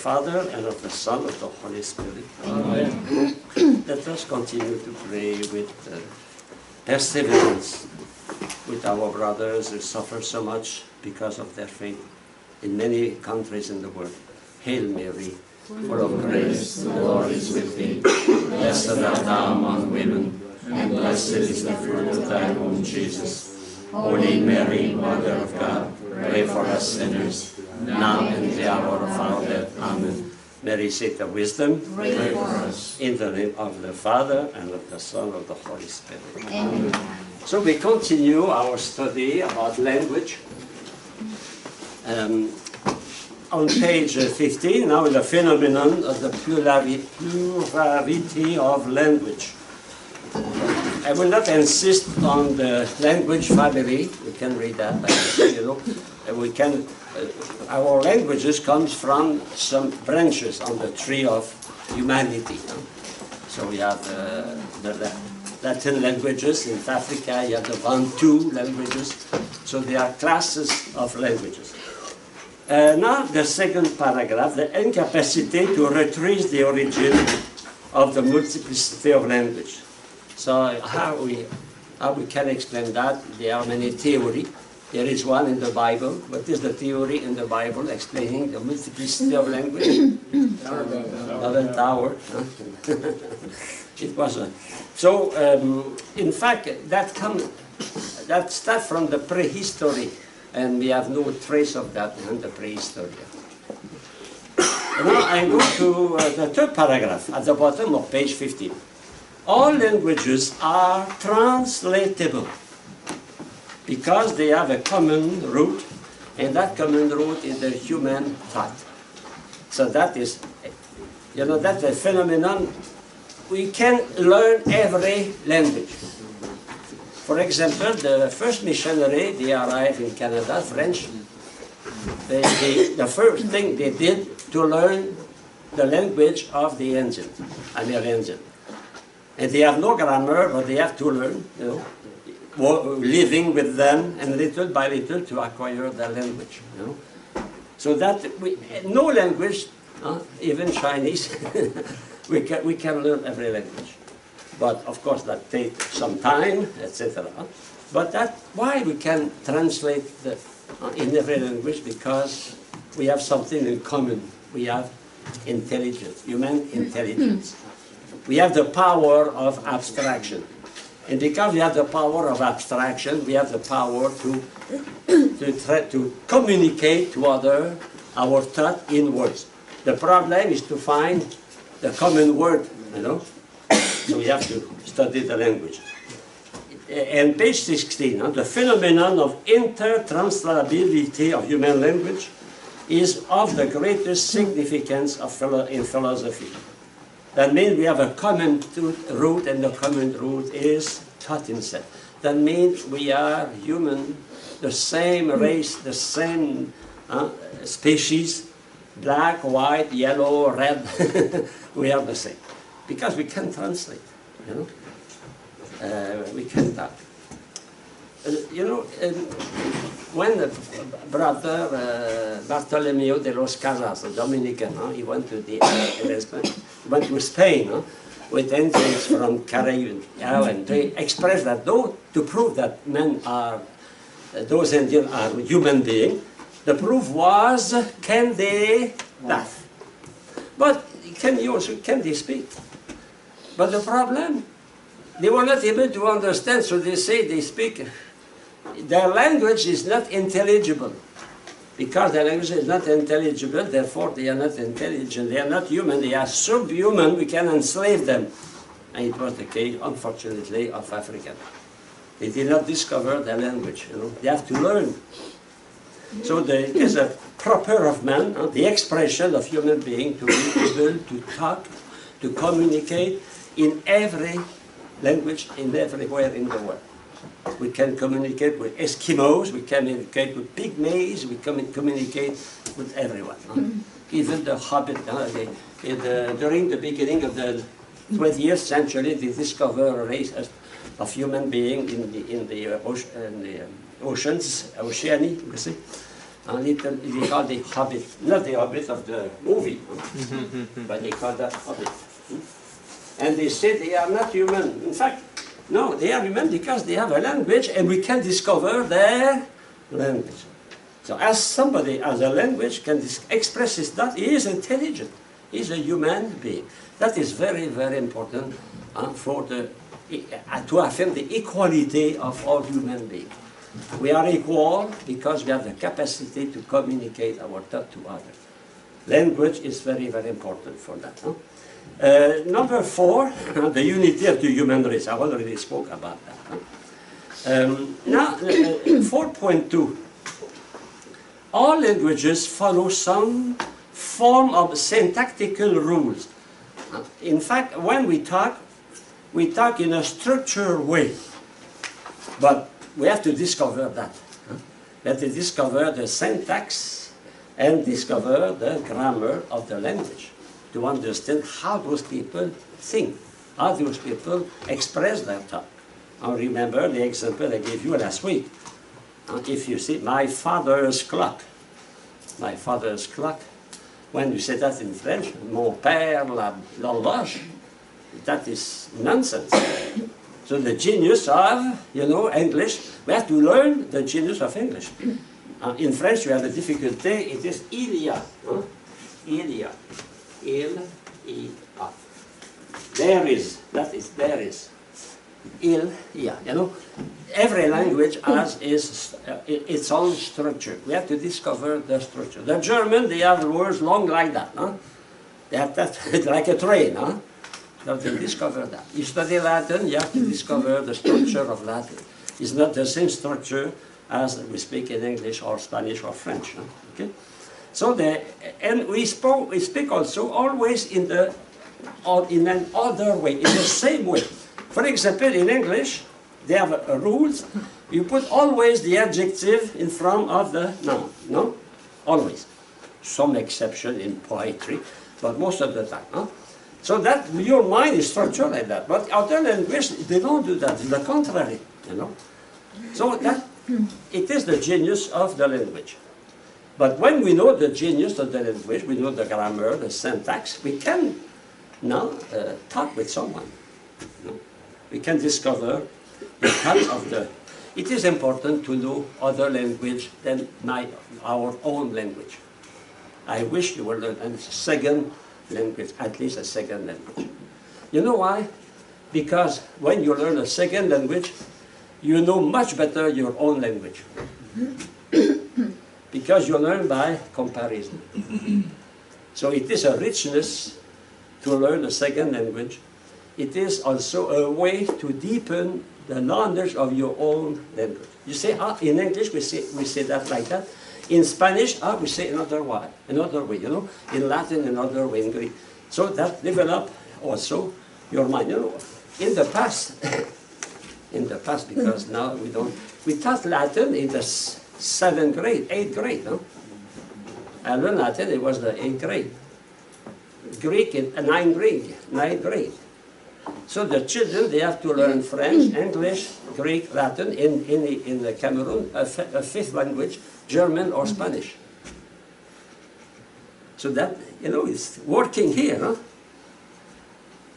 Father, and of the Son, and of the Holy Spirit. Amen. Let us continue to pray with perseverance with our brothers who suffer so much because of their faith in many countries in the world. Hail Mary, full of grace, the Lord is with thee. Blessed art thou among women, and blessed is the fruit of thy womb, Jesus. Holy Mary, Mother of God, pray for us sinners, now and in the hour of our death. Amen. Mary, seat of wisdom, Pray for us. in the name of the Father, and of the Son, and of the Holy Spirit. Amen. So we continue our study about language. On page 15, now the phenomenon of the plurality of language. I will not insist on the language family. We can read that, we can. Our languages comes from some branches on the tree of humanity. So we have the Latin languages. In Africa, you have the Bantu languages. So there are classes of languages. Now the second paragraph, the incapacity to retrace the origin of the multiplicity of language. So how we can explain that? There are many theories. There is one in the Bible. What is the theory in the Bible explaining the multiplicity of language? Babel Tower. It was in fact, that starts from the prehistory, and we have no trace of that in the prehistory. Now I go to the third paragraph at the bottom of page 15. All languages are translatable because they have a common root, and that common root is the human thought. So that is, that's a phenomenon. We can learn every language. For example, the first missionary, they arrived in Canada, French. The first thing they did to learn the language of the Indian, Amerindian. And they have no grammar, but they have to learn, living with them, and little by little to acquire their language. So that no language, even Chinese, we can learn every language. But of course that takes some time, etc. But that's why we can translate in every language, because we have something in common. We have intelligence, human intelligence. We have the power of abstraction. And because we have the power of abstraction, we have the power to communicate to others our thought in words. The problem is to find the common word, So we have to study the language. And page 16, the phenomenon of intertranslatability of human language is of the greatest significance in philosophy. That means we have a common root, and the common root is thought itself. That means we are human, the same race, the same species, black, white, yellow, red, we are the same. Because we can translate, we can talk. When the brother Bartolomeo de los Casas, a Dominican, he went to Spain with Indians from Caribbean, and they expressed that to prove that those Indians are human beings, the proof was, can they laugh? But can they speak? But the problem, they were not able to understand, so they say they speak. Their language is not intelligible. Because their language is not intelligible, therefore they are not intelligent, they are not human, they are subhuman, we can enslave them. And it was the case, unfortunately, of Africans. They did not discover their language, they have to learn. So there is a proper of man, the expression of human being to be able to talk, to communicate in every language, everywhere in the world. We can communicate with Eskimos, we communicate with Pygmies, we communicate with everyone. Even the Hobbit, during the beginning of the 20th century, they discovered a race of human beings in the oceans, Oceania, you see. a little, they call the Hobbit, not the Hobbit of the movie, but they call that Hobbit. And they say they are not human. In fact, no, they are human because they have a language and we can discover their language. So as somebody has a language can express his thought, he is intelligent. He is a human being. That is very, very important for the, to affirm the equality of all human beings. We are equal because we have the capacity to communicate our thought to others. Language is very, very important for that. Number 4, the unity of the human race. I already spoke about that. Now, 4.2. All languages follow some form of syntactical rules. In fact, when we talk in a structured way. But we have to discover that. We have to discover the syntax and discover the grammar of the language to understand how those people think, how those people express their thought. And remember the example I gave you last week. If you see my father's clock, when you say that in French, mon père l'horloge, that is nonsense. So the genius of, English, we have to learn the genius of English. In French, you have the difficulty, it is il y a. Il y a. Il y a. There is, that is, there is. Il y a. Every language has its own structure. We have to discover the structure. The German, they have words long like that. They have that like a train. You have to discover that. You study Latin, you have to discover the structure of Latin. It's not the same structure as we speak in English or Spanish or French. Okay? So and we speak also always in an other way, in the same way. For example, in English, they have rules. You put always the adjective in front of the noun. No? Always. Some exception in poetry, but most of the time. So that your mind is structured like that. But other languages, they don't do that. It's the contrary, So that it is the genius of the language. But when we know the genius of the language, we know the grammar, the syntax, we can now talk with someone. We can discover the type of the. It is important to know other language than our own language. I wish you were learning a second language, at least a second language. You know why? Because when you learn a second language, you know much better your own language. Because you learn by comparison. So it is a richness to learn a second language. It is also a way to deepen the knowledge of your own language. You say, in English we say that like that. In Spanish, we say another way, In Latin, another way, in Greek. So that develop also your mind. In the past, because now we taught Latin in the 7th grade, 8th grade, I learned Latin, it was the 8th grade. Greek in 9th grade. So the children, they have to learn French, English, Greek, Latin, in the Cameroon, a 5th language, German or Spanish. So that, it's working here.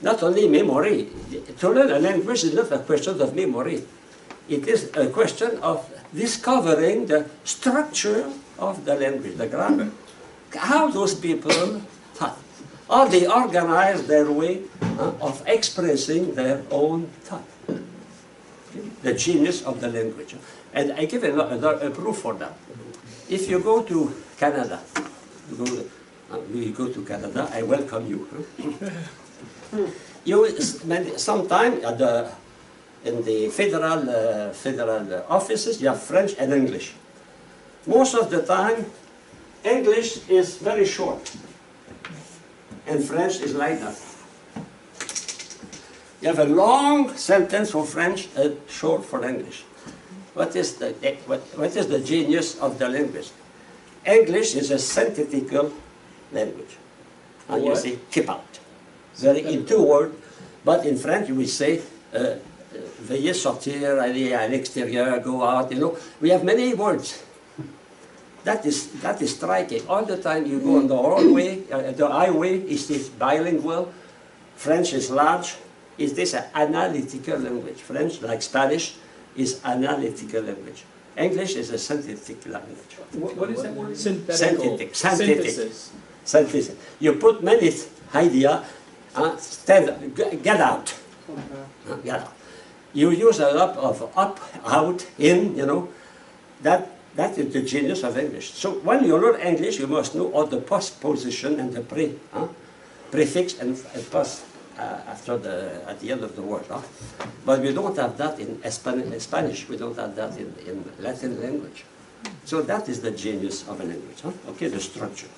Not only memory. To learn a language is not a question of memory. It is a question of discovering the structure of the language, the grammar. How those people thought. How they organize their way of expressing their own thought. The genius of the language. And I give a proof for that. If you go to Canada, you go to Canada, I welcome you. You spend some time in the federal offices, you have French and English. Most of the time, English is very short, and French is like that. You have a long sentence for French and short for English. What is the genius of the language? English is a synthetical language. And you say, keep out. In 2 words, but in French we say, veuillez sortir, aller à l'extérieur, go out, We have many words. That is striking. All the time you go on the highway, is this bilingual? French is large. Is this an analytical language? French, like Spanish, is analytical language. English is a synthetic language. What is that word? Synthetic. Synthesis. Synthesis. You put many ideas, get out. Get out. You use a lot of up, out, in, you know. That is the genius of English. So when you learn English, you must know all the postposition and the prefix and post at the end of the word. But we don't have that in Spanish. We don't have that in Latin language. So that is the genius of a language. Okay, the structure.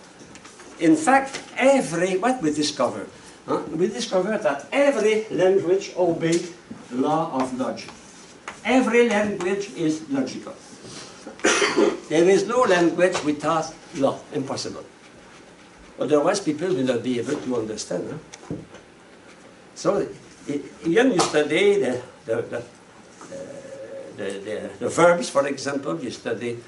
In fact, what we discovered, we discovered that every language obeys law of logic. Every language is logical. There is no language without law, impossible. Otherwise, people will not be able to understand. So, when you study the verbs, for example, you study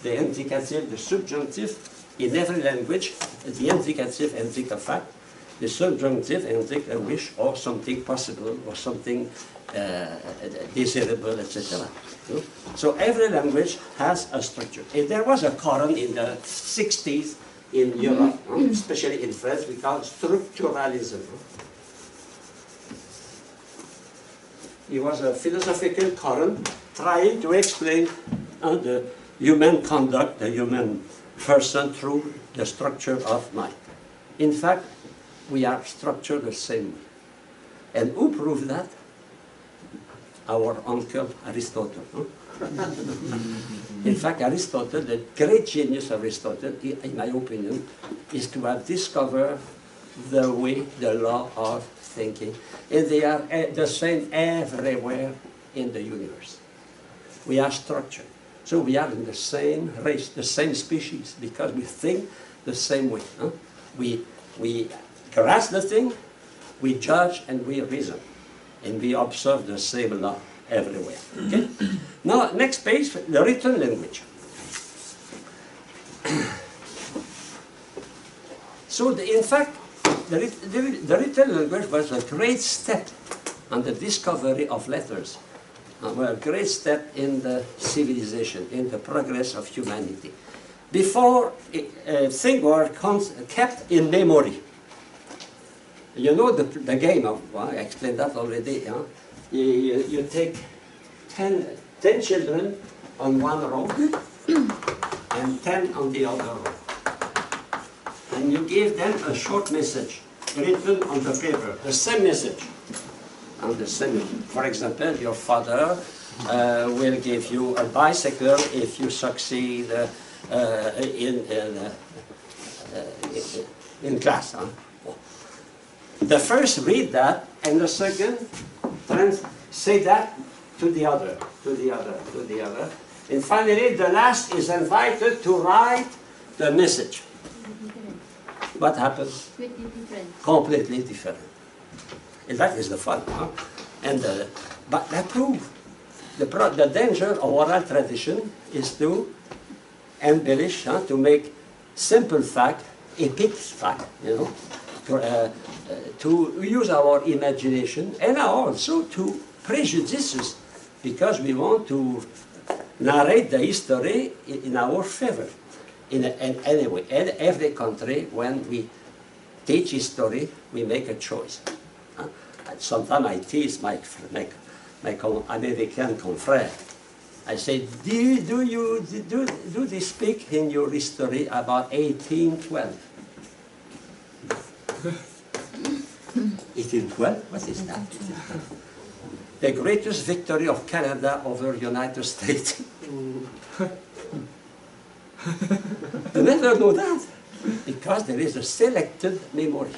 the indicative, the subjunctive. In every language, the indicative indicates a fact, the subjunctive indicates a wish or something possible or something desirable, etc. So every language has a structure. If there was a current in the 60s in Europe, especially in France, we call it structuralism. It was a philosophical current trying to explain the human conduct, the human person through the structure of mind. In fact, we are structured the same way. And who proved that? Our uncle Aristotle. In fact, Aristotle, the great genius of Aristotle, in my opinion, is to have discovered the way, the law of thinking. And they are the same everywhere in the universe. We are structured. So we are in the same race, the same species, because we think the same way. We grasp the thing, we judge, and we reason. And we observe the same law everywhere. Okay? Now, next page, the written language. So, in fact, the written language was a great step on the discovery of letters. A great step in the civilization, in the progress of humanity. Before, things were kept in memory. You know the game of, well, I explained that already. You take 10 children on one row and 10 on the other row. And you give them a short message written on the paper, the same message. And the same, for example, your father will give you a bicycle if you succeed in class. The first read that, and the second say that to the other, to the other, to the other. And finally, the last is invited to write the message. What happens? Completely different. And that is the fun. And but that proves the danger of oral tradition is to embellish, to make simple fact, epic fact, you know. To use our imagination and also to prejudices, because we want to narrate the history in our favor. Anyway, in every country, when we teach history, we make a choice. Sometimes I tease my American confrère. I say, do they speak in your history about 1812? 1812? What is that? The greatest victory of Canada over United States. You never know that, because there is a selected memory.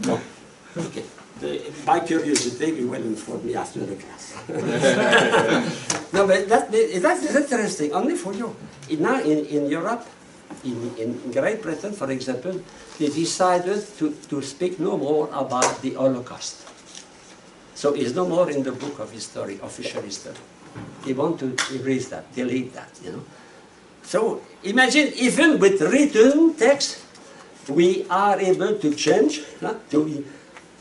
No. Okay. By curiosity, you will inform me after the class. No, but that is interesting, only for you. Now in Europe, in Great Britain, for example, they decided to speak no more about the Holocaust. So it's no more in the book of history, official history. They want to erase that, delete that, you know. So imagine, even with written text, we are able to change to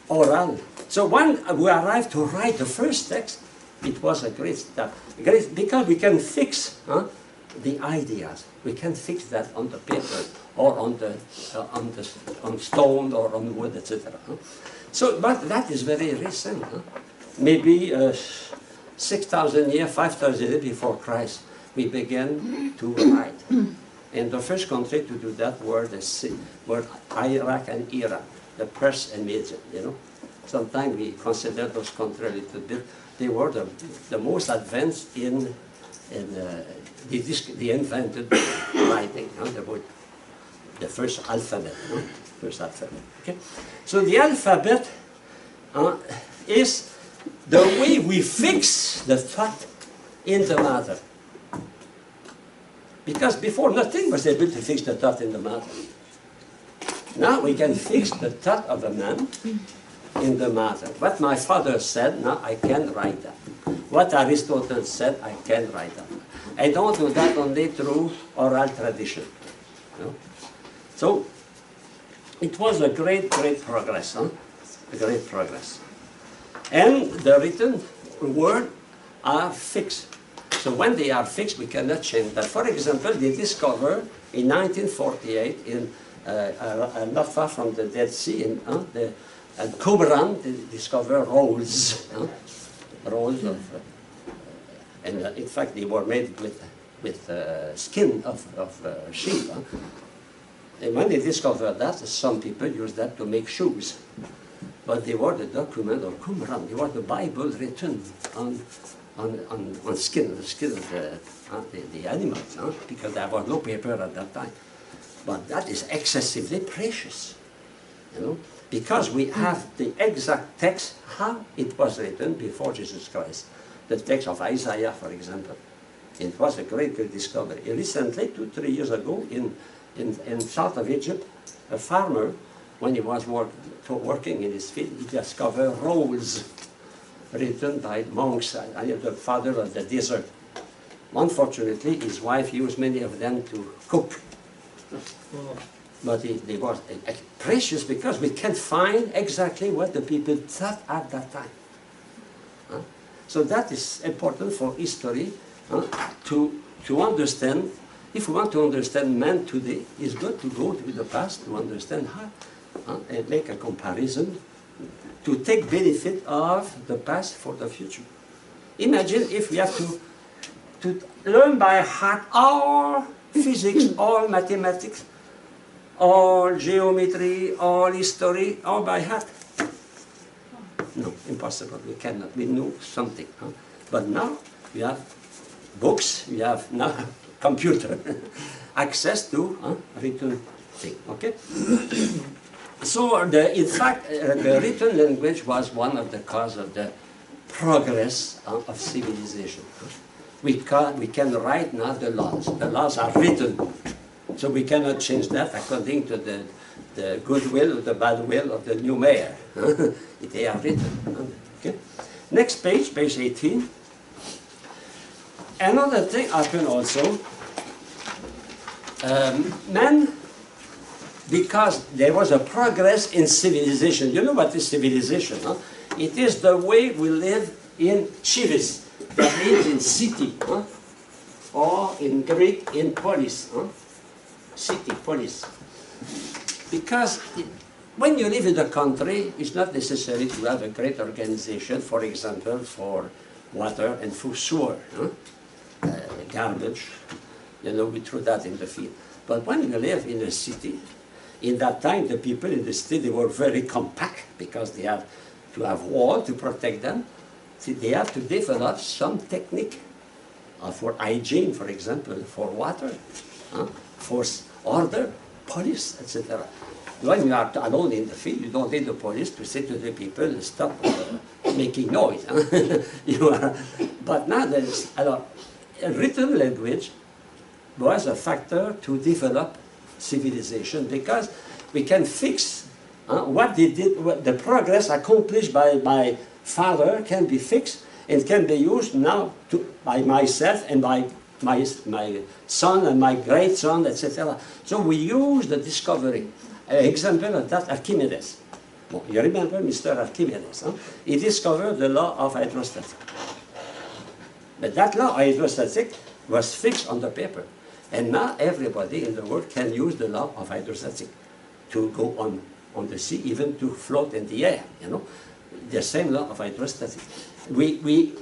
oral. So when we arrived to write the first text, it was a great step. Because we can fix the ideas. We can fix that on the paper or on stone or on wood, etc. So, but that is very recent. Maybe 6,000 years, 5,000 years before Christ, we began to write. And the first country to do that were Iraq and Iran, the Persian and Media, you know. Sometimes we consider those countries a little bit. They were the most advanced they invented writing, the first alphabet. First alphabet. Okay? So the alphabet is the way we fix the thought in the matter. Because before, nothing was able to fix the thought in the matter. Now we can fix the thought of a man in the matter. What my father said, now I can write that. What Aristotle said, I can write that. I don't do that only through oral tradition. You know? So it was a great, great progress. A great progress. And the written word are fixed. So when they are fixed, we cannot change that. For example, they discovered in 1948, not far from the Dead Sea, and Qumran, they discovered rolls. Rolls of, and in fact, they were made with skin of sheep. And when they discovered that, some people used that to make shoes. But they were the document of Qumran. They were the Bible written on skin, the skin of the animals, because there was no paper at that time. But that is excessively precious, you know, because we have the exact text, how it was written before Jesus Christ. The text of Isaiah, for example. It was a great, great discovery. Recently, 2-3 years ago, in south of Egypt, a farmer, when he was working in his field, he discovered rolls written by monks, the father of the desert. Unfortunately, his wife used many of them to cook. But they were precious because we can find exactly what the people thought at that time. So that is important for history to understand. If we want to understand man today, it's good to go to the past to understand how and make a comparison to take benefit of the past for the future. Imagine if we have to learn by heart all physics, all mathematics, all geometry, all history, all by heart. No, impossible. We cannot. We know something. But now we have books, we have now computer, access to written thing. Okay? So, in fact, the written language was one of the causes of the progress of civilization. We can write now the laws. The laws are written. So we cannot change that according to the goodwill or the bad will of the new mayor. They are written. Okay? Next page, page 18. Another thing happened also. Man, because there was a progress in civilization. You know what is civilization? It is the way we live in civis. That means in city. Or in Greek, in polis. City, polis. Because when you live in the country, it's not necessary to have a great organization, for example, for water and for sewer. Garbage, you know, we threw that in the field. But when you live in a city, in that time, the people in the city, they were very compact because they have to have wall to protect them. See, they have to develop some technique for hygiene, for example, for water, for order, police, etc. When you are alone in the field, you don't need the police to say to the people, stop making noise. But now there is, a written language was a factor to develop civilization because we can fix what they did, the progress accomplished by my father can be fixed, It can be used now by myself and by my son and my great son, etc. So we use the discovery. An example of that, Archimedes. Well, you remember Mr. Archimedes? Huh? He discovered the law of hydrostatic. But that law of hydrostatic was fixed on the paper. And now everybody in the world can use the law of hydrostatic to go on the sea, even to float in the air, you know. The same law of hydrostatic. We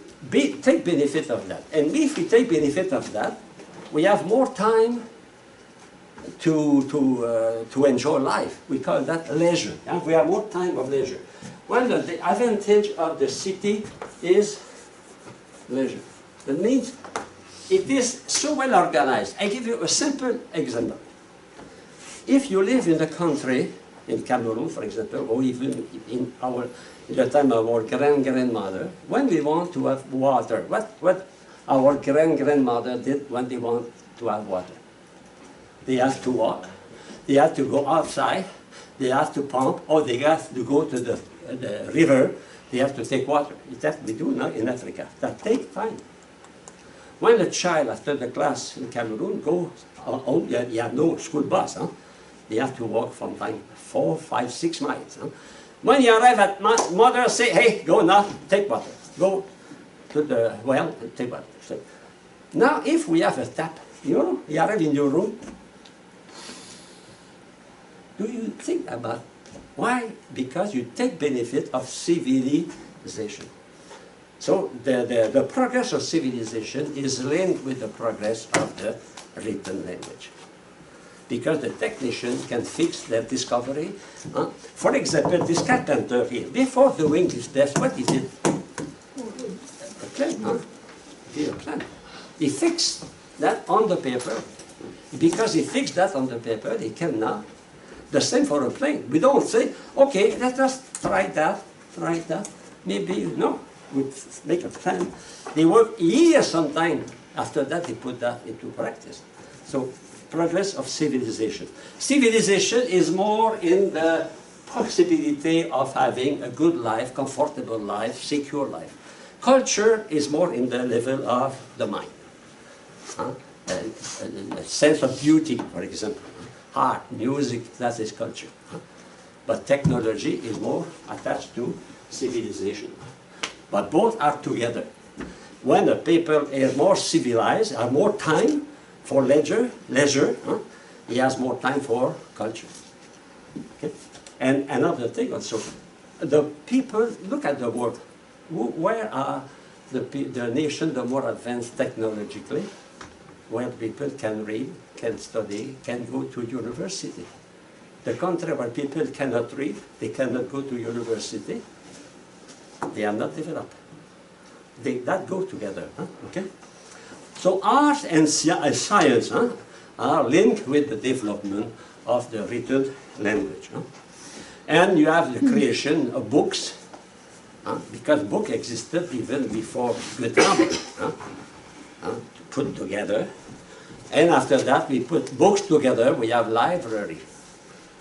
take benefit of that. And if we take benefit of that, we have more time to enjoy life. We call that leisure. Yeah? We have more time of leisure. Well, the advantage of the city is leisure. That means it is so well organized. I give you a simple example. If you live in the country, in Cameroon, for example, or even in the time of our grandmother, when we want to have water, what our grandmother did when they want to have water? They have to walk, they have to go outside, they have to pump, or they have to go to the river, they have to take water. That we do now in Africa. That takes time. When a child after the class in Cameroon goes home, you have no school bus. Huh? They have to walk from 4, 5, 6 miles. Huh? When you arrive at mother, say, hey, go now, take water. Go to the well and take water. So, now, if we have a tap, you arrive in your room, do you think about why? Because you take benefit of civilization. So the progress of civilization is linked with the progress of the written language. Because the technician can fix their discovery. For example, this carpenter here, before doing this test, what he did? A plan, huh? He did a plan. He fixed that on the paper. Because he fixed that on the paper, he can now. The same for a plane. We don't say, okay, let us try that. Maybe, no. We make a plan. They work years sometimes. After that, they put that into practice. So, progress of civilization. Civilization is more in the possibility of having a good life, comfortable life, secure life. Culture is more in the level of the mind. A sense of beauty, for example. Art, music, that is culture. But technology is more attached to civilization. But both are together. When the people is more civilized, have more time for leisure, he has more time for culture. Okay? And another thing also, the people, look at the world. Where are the nation the more advanced technologically? Where people can read, can study, can go to university. The country where people cannot read, they cannot go to university, they are not developed. That go together, huh? Okay? So art and science are linked with the development of the written language. Huh? And you have the creation of books, because book existed even before Gutenberg, put together. And after that, we put books together, we have library.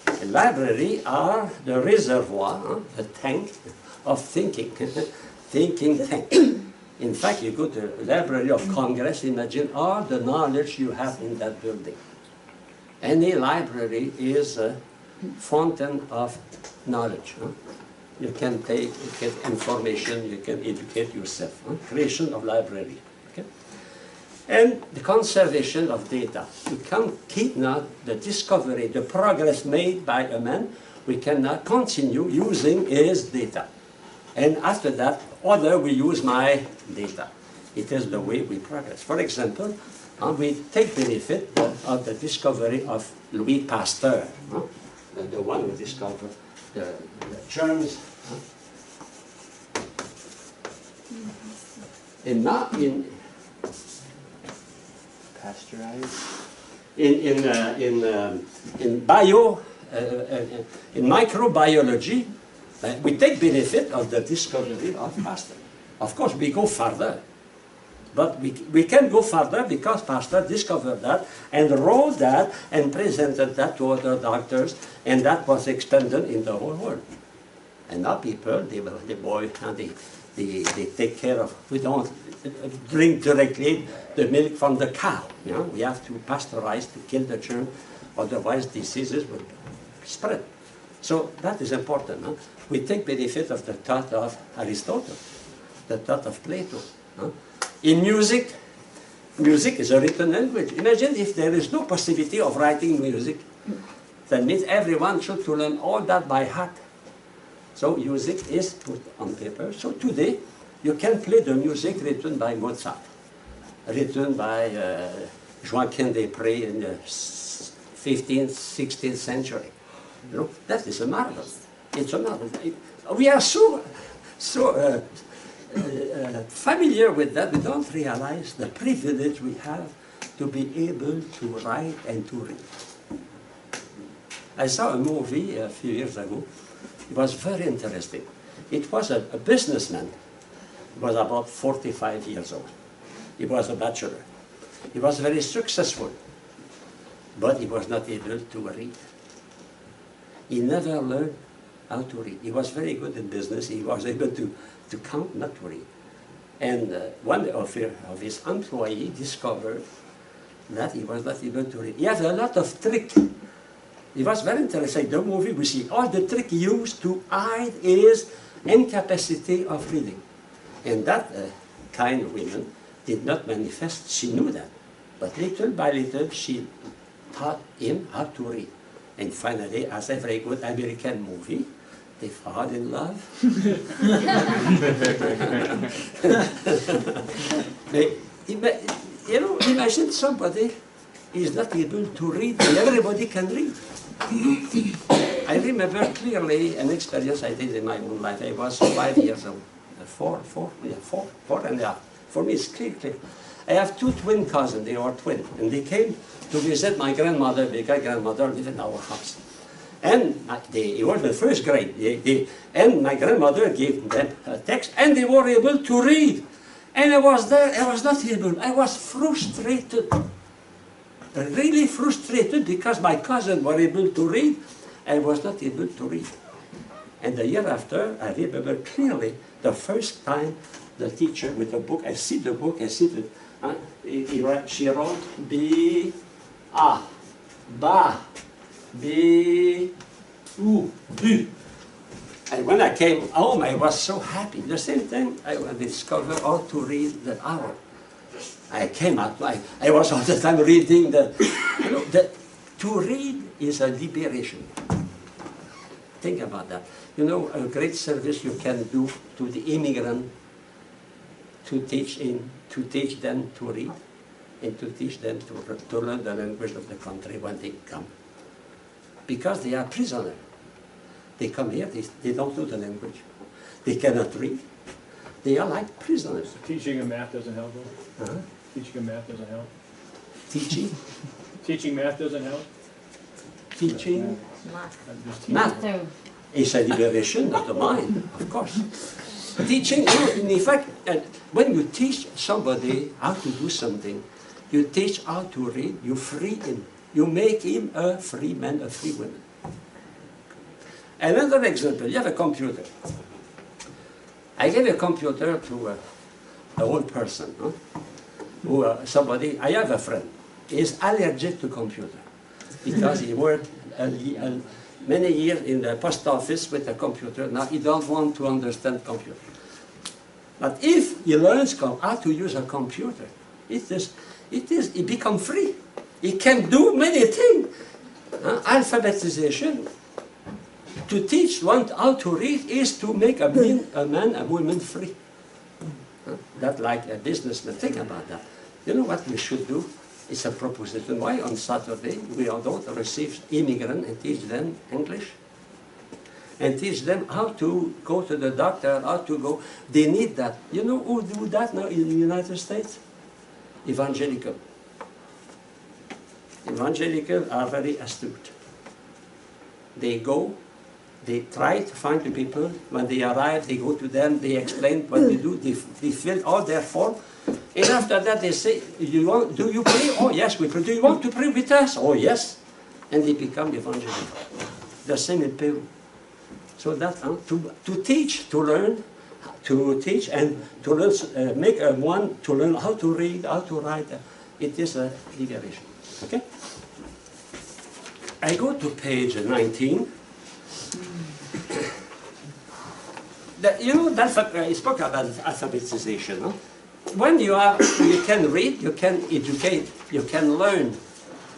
The library are the reservoir, the tank of thinking, thinking tank. In fact, you go to the Library of Congress, imagine all the knowledge you have in that building. Any library is a fountain of knowledge. You can take, get information, you can educate yourself. Creation of library. Okay? And the conservation of data. You can't keep now the discovery, the progress made by a man, we cannot continue using his data. And after that, other we use my data. It is the way we progress. For example, we take benefit of the discovery of Louis Pasteur, the one who discovered the germs. And now in Pasteurized. In microbiology, we take benefit of the discovery of Pasteur. Of course, we go further. But we can go further because Pasteur discovered that and wrote that and presented that to other doctors, and that was extended in the whole world. And now people, They take care of, we don't drink directly the milk from the cow. You know? We have to pasteurize to kill the germ, otherwise diseases will spread. So that is important. Huh? We take benefit of the thought of Aristotle, the thought of Plato. Huh? In music, music is a written language. Imagine if there is no possibility of writing music. That means everyone should to learn all that by heart. So music is put on paper. So today, you can play the music written by Mozart, written by Joachim des Prés in the 15th, 16th century. You know, that is a marvel. It's a marvel. We are so familiar with that, we don't realize the privilege we have to be able to write and to read. I saw a movie a few years ago. It was very interesting. It was a businessman. He was about 45 years old. He was a bachelor. He was very successful, but he was not able to read. He never learned how to read. He was very good in business. He was able to count, not to read. And one of his employees discovered that he was not able to read. He had a lot of tricks. It was very interesting. The movie, we see all the tricks used to hide his incapacity of reading. And that kind of woman did not manifest. She knew that. But little by little, she taught him how to read. And finally, as a very good American movie, they fall in love. You know, imagine somebody is not able to read, and everybody can read. I remember clearly an experience I did in my own life. I was 5 years old, four and a half. For me, it's clear. I have two twin cousins. They are twins, and they came to visit my grandmother. My grandmother lived in our house, and they were in the first grade. And my grandmother gave them a text, and they were able to read. And I was there. I was not able. I was frustrated. Really frustrated because my cousins were able to read, I was not able to read. And the year after, I remember clearly the first time the teacher with a book, I see the book, I see the, she wrote B, A, Ba, B, U, U. And when I came home, I was so happy. The same time, I discovered how to read the hour. I came out, I was all the time reading you know, to read is a liberation. Think about that. You know, a great service you can do to the immigrant to teach them to read and to teach them to learn the language of the country when they come. Because they are prisoners. They come here, they don't know the language. They cannot read. They are like prisoners. So teaching them math doesn't help them? Uh-huh. Teaching them math doesn't help? Teaching? Teaching math doesn't help? Teaching? Just teaching. Math. It's a liberation of the mind, of course. Teaching, in fact, when you teach somebody how to do something, you teach how to read, you free him. You make him a free man, a free woman. Another example, you have a computer. I gave a computer to an old person, huh? Somebody, I have a friend, he is allergic to computer because he worked many years in the post office with a computer. Now he don't want to understand computer. But if he learns how to use a computer, he becomes free. He can do many things. Alphabetization. To teach one how to read is to make a man, a woman free. That like a businessman. Think about that. You know what we should do? It's a proposition. Why on Saturday we don't receive immigrants and teach them English? And teach them how to go to the doctor, how to go. They need that. You know who do that now in the United States? Evangelical. Evangelical are very astute. They go, they try to find the people. When they arrive, they go to them, they explain what they do, they fill all their form. And after that they say, do you pray? Oh yes, we pray. Do you want to pray with us? Oh yes. And they become evangelical. The same in Peru. So that, to teach, to learn, to teach and to learn, make one to learn how to read, how to write. It is a liberation. Okay? I go to page 19. You know, I spoke about alphabetization. No? When you can read, you can educate, you can learn.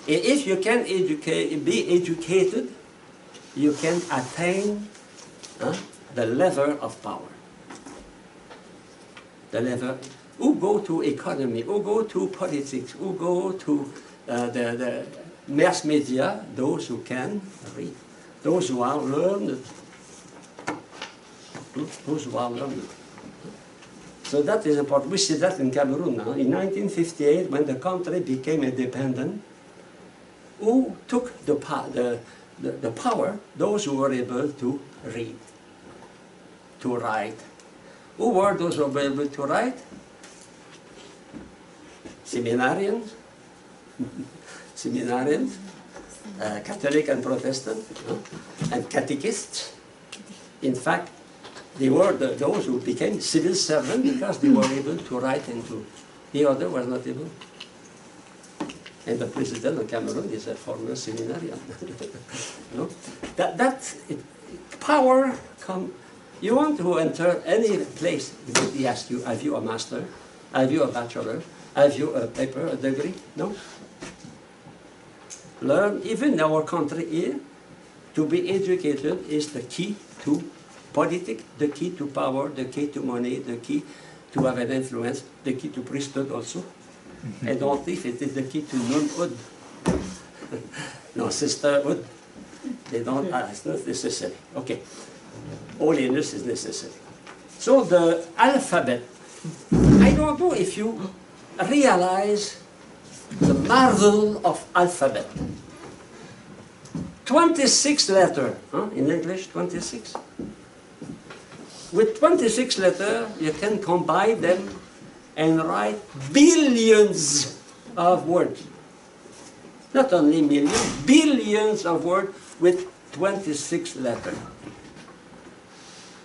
If you can be educated, you can attain the level of power. The level, who go to economy, who go to politics, who go to the mass media, those who can read, those who are learned. Those who are learned. So that is important. We see that in Cameroon now. In 1958, when the country became independent, who took the power? Those who were able to read, to write. Who were those who were able to write? Seminarians, Catholic and Protestant, and catechists. In fact, they were those who became civil servants because they were able to write and to. The other was not able. And the president of Cameroon is a former seminarian. No? Power come. You want to enter any place, he asks you, have you a master? Have you a bachelor? Have you a paper, a degree? No? Learn, even in our country here, to be educated is the key to politics, the key to power, the key to money, the key to have an influence, the key to priesthood also. I don't think it is the key to nunhood. No, sisterhood. They don't, it's not necessary. Okay. Holiness is necessary. So the alphabet, I don't know if you realize the marvel of alphabet. 26 letters, in English, 26. With 26 letters, you can combine them and write billions of words. Not only millions, billions of words with 26 letters.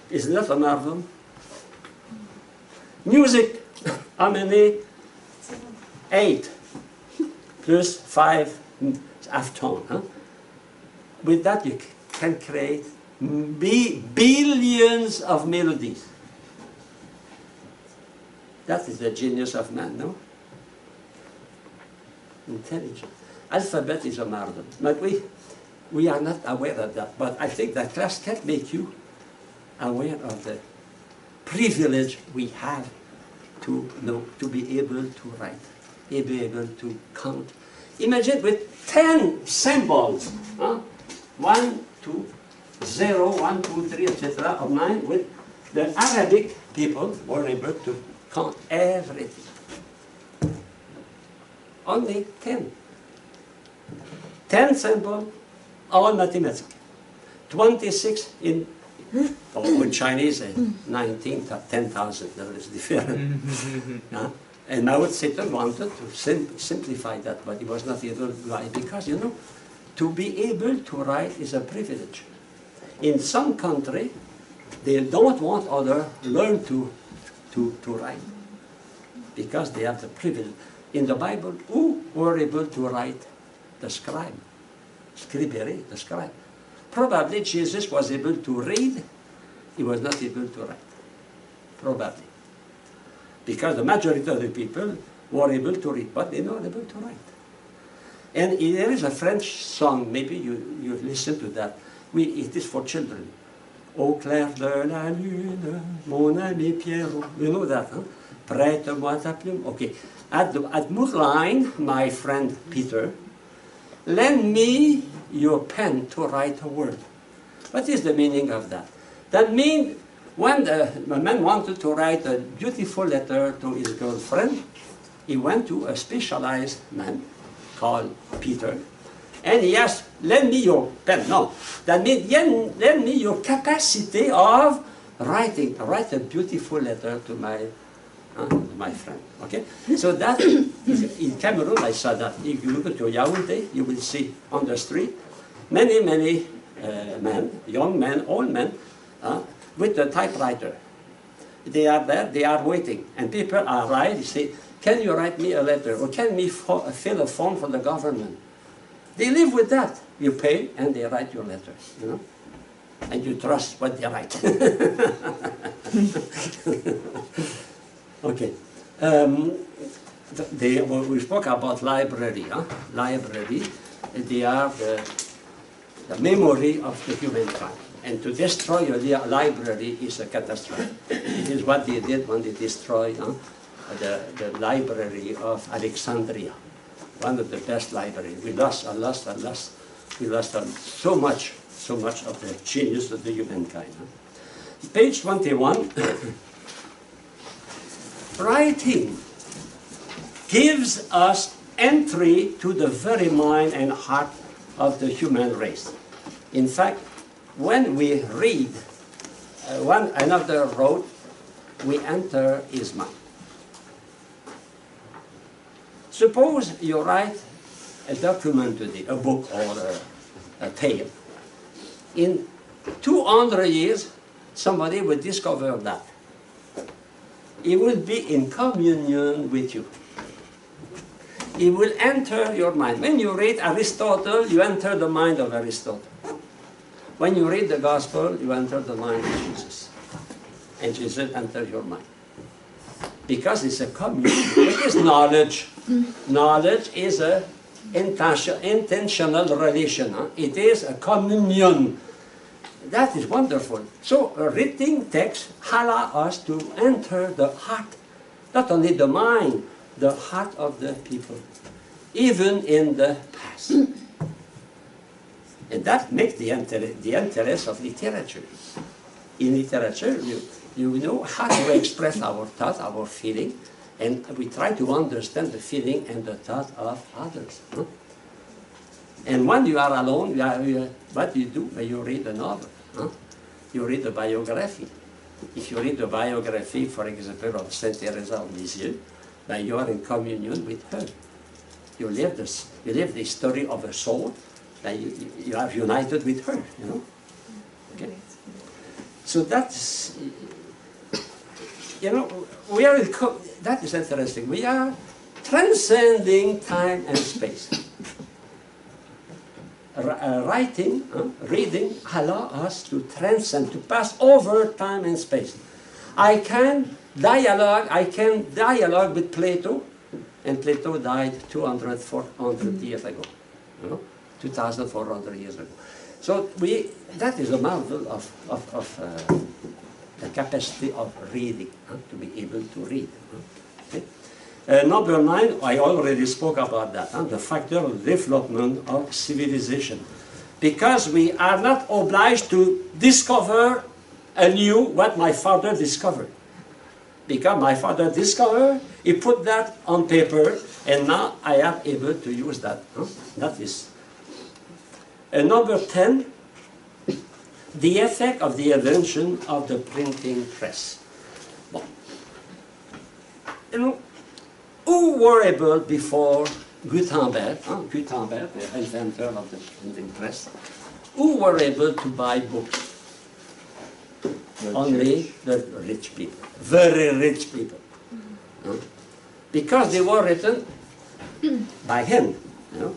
Isn't that a marvel? Music, how many? 8 plus 5 half tone. Huh? With that you can create billions of melodies. That is the genius of man, no? Intelligent. Alphabet is a marvel. But we are not aware of that. But I think that class can make you aware of the privilege we have to know, to be able to write, to be able to count. Imagine with 10 symbols, 1, 2, 0, 1, 2, 3, etc., of 9, with the Arabic people were able to count everything. Only 10. 10 symbols, all mathematics. 26 in Chinese, 19, 10,000, that is different. And Mao Zedong wanted to simplify that, but he was not able to write because, you know, to be able to write is a privilege. In some country, they don't want others learn to write because they have the privilege. In the Bible, who were able to write? The scribe, scribere, the scribe. Probably Jesus was able to read, he was not able to write. Probably. Because the majority of the people were able to read, but they were not able to write. And there is a French song, maybe you listen to that. It is for children. Au clair de la lune, mon ami Pierrot. You know that, huh? Prête-moi ta plume. Okay. At mid-line, my friend Peter, lend me your pen to write a word. What is the meaning of that? That means when the man wanted to write a beautiful letter to his girlfriend, he went to a specialized man called Peter, and he asked, lend me your pen. No, that means lend me your capacity of writing. Write a beautiful letter to my friend. Okay? So that, in Cameroon, I saw that. If you look to Yaoundé, you will see on the street many men, young men, old men, with a typewriter. They are there, they are waiting. And people are right, they say, can you write me a letter? Or can we fill a form for the government? They live with that. You pay and they write your letter, you know? And you trust what they write. Okay. We spoke about library. Huh? Library, they are the memory of the humankind. And to destroy a library is a catastrophe. It is what they did when they destroyed the library of Alexandria, one of the best libraries. We lost so much of the genius of the humankind. Huh? Page 21, writing gives us entry to the very mind and heart of the human race. In fact, when we read another wrote, we enter his mind. Suppose you write a document today, a book or a tale. In 200 years, somebody will discover that. He will be in communion with you. He will enter your mind. When you read Aristotle, you enter the mind of Aristotle. When you read the Gospel, you enter the mind of Jesus. And Jesus enters your mind. Because it's a communion. It is knowledge. Knowledge is an intentional relation. Huh? It is a communion. That is wonderful. So a written text allows us to enter the heart, not only the mind, the heart of the people, even in the past. And that makes the interest of literature. In literature, you know how to express our thought, our feeling, and we try to understand the feeling and the thought of others. Huh? And when you are alone, what you do when you read a novel? Huh? You read a biography. If you read a biography, for example, of Saint Teresa of Lisieux, then you are in communion with her. You live the story of a soul, then you are united with her, you know. Okay? So that's, you know, that is interesting. We are transcending time and space. Writing, reading, allow us to transcend, to pass over time and space. I can dialogue with Plato, and Plato died 200, 400 years ago, you know, 2,400 years ago. So that is a marvel of the capacity of reading, to be able to read. Okay? Number 9, I already spoke about that, the factor of development of civilization. Because we are not obliged to discover anew what my father discovered. Because my father discovered, he put that on paper, and now I am able to use that. That is. Number 10, the effect of the invention of the printing press. Bon. You know, who were able before Gutenberg, the inventor of the printing press, who were able to buy books? Only the rich people, very rich people. Because they were written by hand, you know,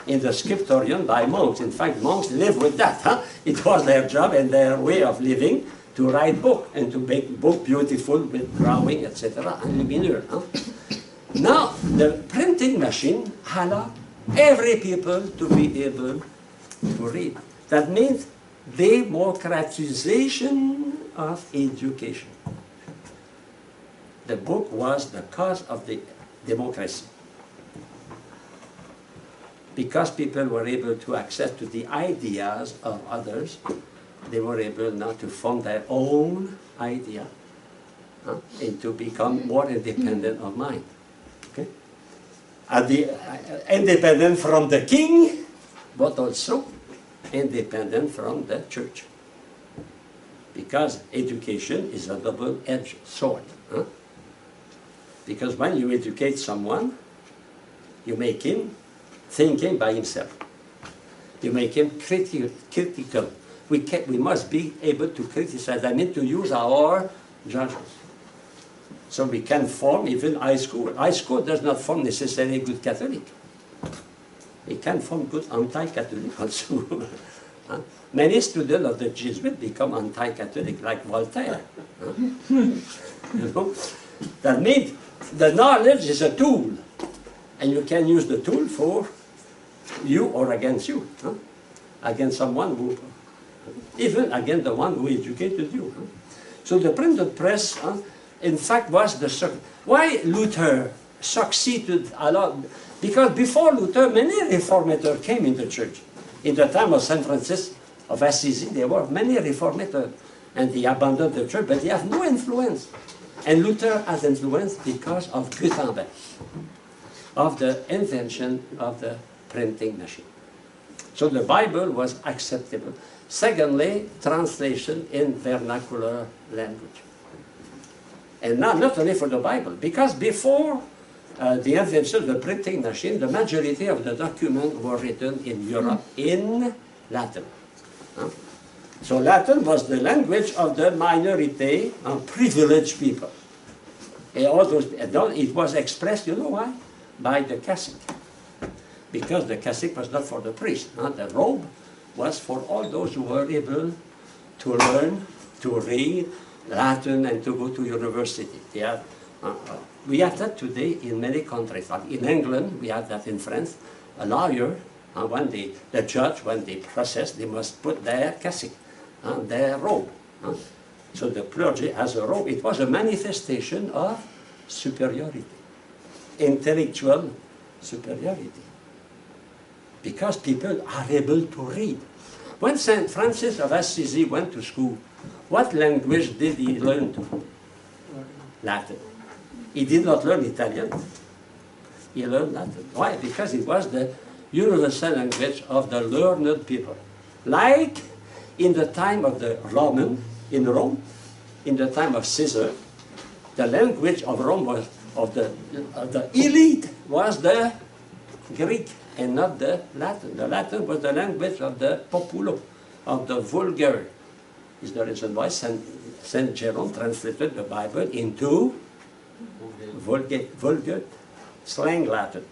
in the scriptorium by monks. In fact, monks lived with that. Huh? It was their job and their way of living to write book and to make book beautiful with drawing, etc. and lumineux. Huh? Now, the printing machine allows every people to be able to read. That means democratization of education. The book was the cause of the democracy. Because people were able to access to the ideas of others, they were able now to form their own idea and to become more independent of mind. Okay? Independent from the king, but also independent from the church. Because education is a double-edged sword. Huh? Because when you educate someone, you make him thinking by himself. You make him critical. We must be able to criticize. I mean to use our judgment. So we can form even high school. High school does not form necessarily good Catholic. It can form good anti-Catholic also. Huh? Many students of the Jesuits become anti-Catholic, like Voltaire. Huh? You know? That means the knowledge is a tool, and you can use the tool for you or against you, huh? Against someone who, even against the one who educated you. Huh? So the printed press, in fact, was the why Luther succeeded a lot. Because before Luther, many reformators came in the church. In the time of Saint Francis of Assisi, there were many reformators, and they abandoned the church, but they have no influence. And Luther has influence because of Gutenberg, of the invention of the printing machine. So the Bible was acceptable. Secondly, translation in vernacular language. And now, not only for the Bible, because before the invention of the printing machine, the majority of the documents were written in Europe in Latin. Huh? So Latin was the language of the minority of privileged people. And all those, it was expressed, you know why? By the cassock. Because the cassock was not for the priest. Huh? The robe was for all those who were able to learn, to read Latin, and to go to university. We have that today in many countries. Like in England, we have that in France. A lawyer, when the judge, when they process, they must put their cassock, their robe. So the clergy has a robe. It was a manifestation of superiority, intellectual superiority. Because people are able to read. When Saint Francis of Assisi went to school, what language did he learn to? Latin. He did not learn Italian. He learned Latin. Why? Because it was the universal language of the learned people. Like in the time of the Roman, in Rome, in the time of Caesar, the language of Rome was, of the elite, was the Greek and not the Latin. The Latin was the language of the populo, of the vulgar. Is the reason why Saint Jerome translated the Bible into vulgar slang Latin,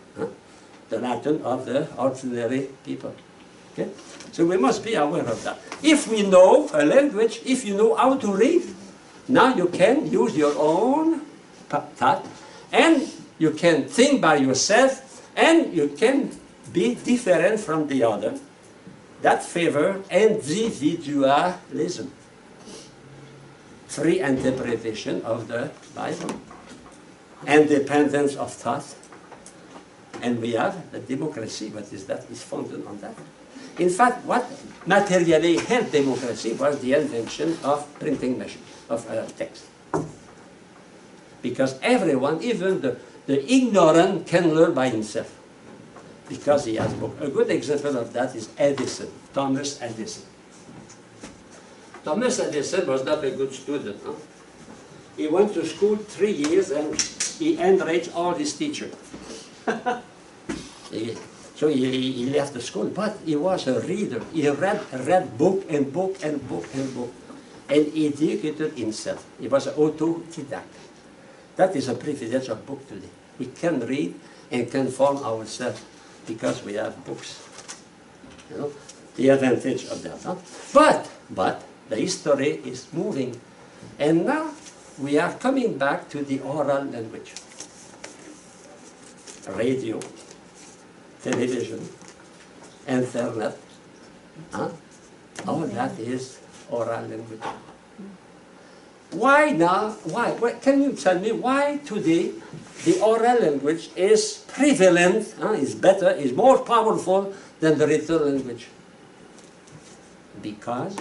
the Latin of the ordinary people. Okay? So we must be aware of that. If we know a language, if you know how to read, now you can use your own thought, and you can think by yourself, and you can be different from the other. That favor individualism. Free interpretation of the Bible. Independence of thought. And we have the democracy. What is that? Is founded on that. In fact, what materially helped democracy was the invention of printing machine, of text. Because everyone, even the ignorant, can learn by himself. Because he has book. A good example of that is Edison, Thomas Edison. Thomas Edison was not a good student. Huh? He went to school 3 years and he enraged all his teachers. So he left the school, but he was a reader. He read book and book and book and book. And he educated himself. He was an autodidact. That is a privilege of book today. We can read and can form ourselves because we have books. You know, the advantage of that. Huh? But the history is moving. And now we are coming back to the oral language. Radio, television, internet, all that is oral language. Why now? Why? Can you tell me why today the oral language is prevalent, is better, is more powerful than the written language? Because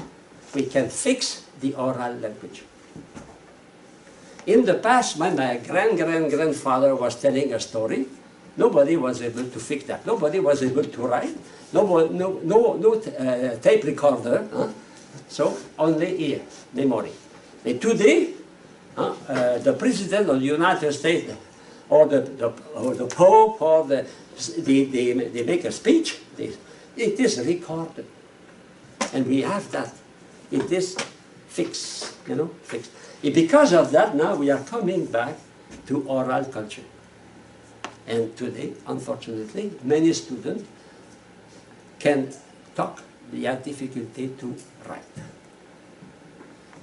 we can fix the oral language. In the past, when my grandfather was telling a story, nobody was able to fix that. Nobody was able to write. No tape recorder. So only ear, memory. And today, the President of the United States, or the Pope, or they make a speech, it is recorded. And we have that. It is fixed, fixed. And because of that, now we are coming back to oral culture. And today, unfortunately, many students can talk, they have difficulty to write.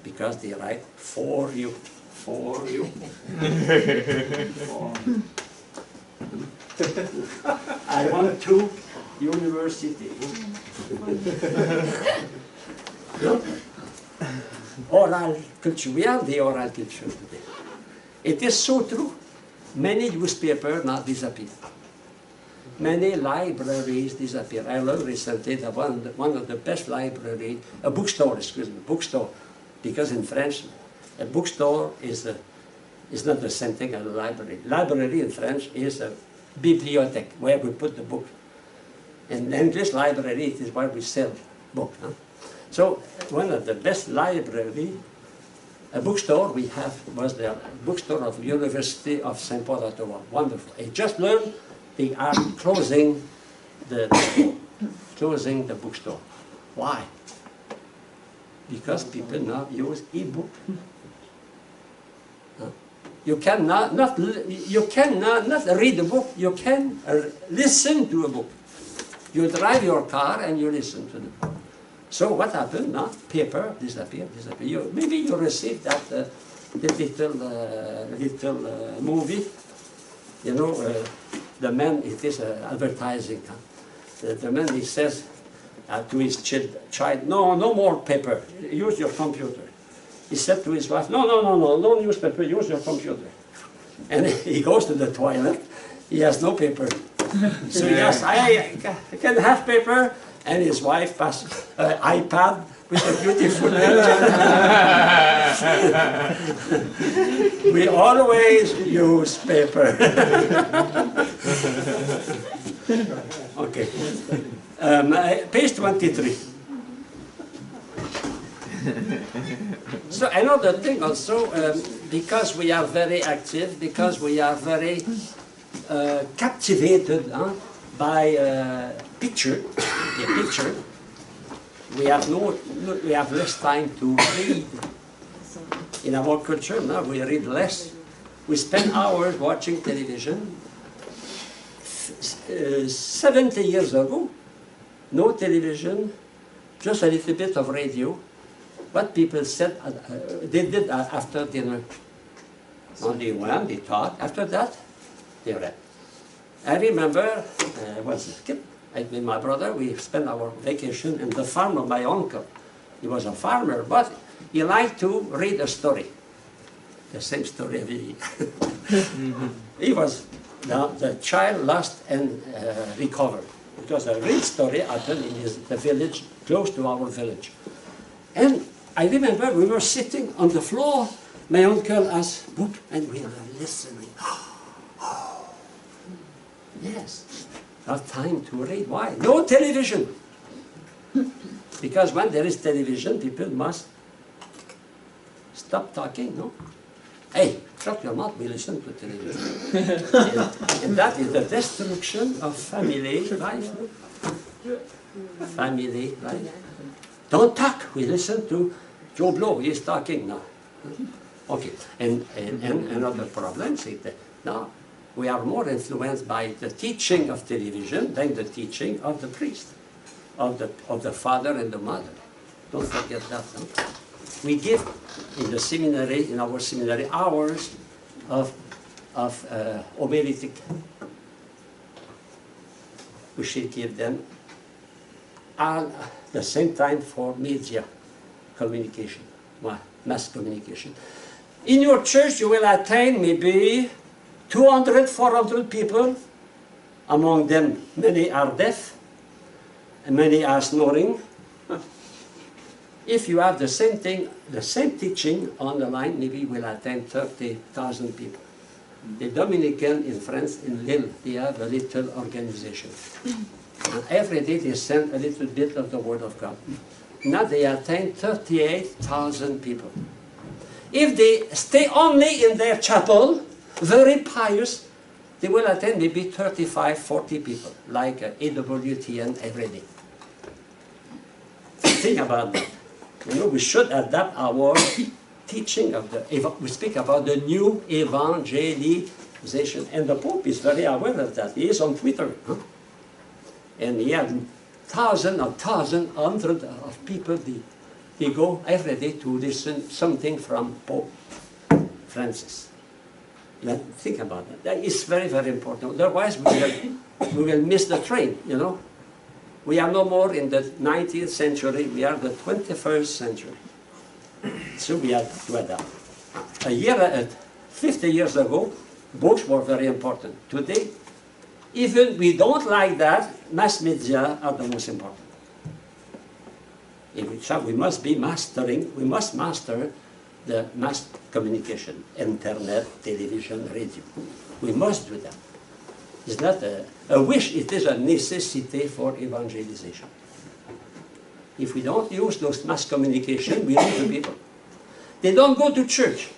Because they write for you, for you. I want to university. No? Oral culture, we have the oral culture today. It is so true. Many newspapers now disappear. Many libraries disappear. I learned recently that one of the best libraries, a bookstore, bookstore, because in French, a bookstore is not the same thing as a library. Library in French is a bibliothèque, where we put the book. In English, library it is where we sell books. Huh? So one of the best library, a bookstore we have was the bookstore of the University of St. Paul Ottawa. Wonderful. I just learned they are closing the bookstore. Why? Because people now use e-book. You cannot not read a book. You can listen to a book. You drive your car and you listen to the book. So what happened now? Paper disappeared. Maybe you received that little movie. You know, the man, it is advertising. Huh? The man, he says to his child, no more paper. Use your computer. He said to his wife, no newspaper, use your computer. And he goes to the toilet. He has no paper. So he asks, I can have paper. And his wife passed iPad with a beautiful picture. We always use paper. Okay. Page 23. So another thing also, because we are very active, because we are very captivated by picture, we have less time to read. In our culture now, we read less. We spend hours watching television. 70 years ago, no television, just a little bit of radio. What people said, they did after dinner. They went, they talked. After that, they read. I remember, I was a kid, with my brother, we spent our vacation in the farm of my uncle. He was a farmer, but he liked to read a story. The same story every year. He was, the child lost and recovered. It was a real story happened in the village, close to our village. And I remember we were sitting on the floor, my uncle has book, and we were listening. Yes, not time to read. Why? No television. Because when there is television, people must stop talking, no? Hey, shut your mouth, we listen to television. and that is the destruction of family life. Family life. Don't talk, we listen to Joe Blow, he is talking now. Okay, and another problem is that now, we are more influenced by the teaching of television than the teaching of the priest, of the father and the mother. Don't forget that. No? We give in the seminary, in our seminary, hours of homiletic. We should give them at the same time for media communication, mass communication. In your church, you will attain maybe 200, 400 people. Among them, many are deaf, and many are snoring. If you have the same thing, the same teaching on the line, maybe you will attend 30,000 people. The Dominican in France, in Lille, they have a little organization. And every day they send a little bit of the Word of God. Now they attain 38,000 people. If they stay only in their chapel, very pious, they will attend maybe 35, 40 people, like AWTN every day. Think about that. You know, we should adapt our teaching of the, we speak about the new evangelization, and the Pope is very aware of that. He is on Twitter, huh? And he had hundreds of people, they go every day to listen something from Pope Francis. Now, think about that. That is very, very important. Otherwise, we will miss the train, you know. We are no more in the 19th century, we are the 21st century. So we have to adapt. 50 years ago, books were very important. Today, even we don't like that, mass media are the most important. We must be mastering, we must master the mass communication, internet, television, radio. We must do that. It's not a wish, it is a necessity for evangelization. If we don't use those mass communication, we lose the people. They don't go to church.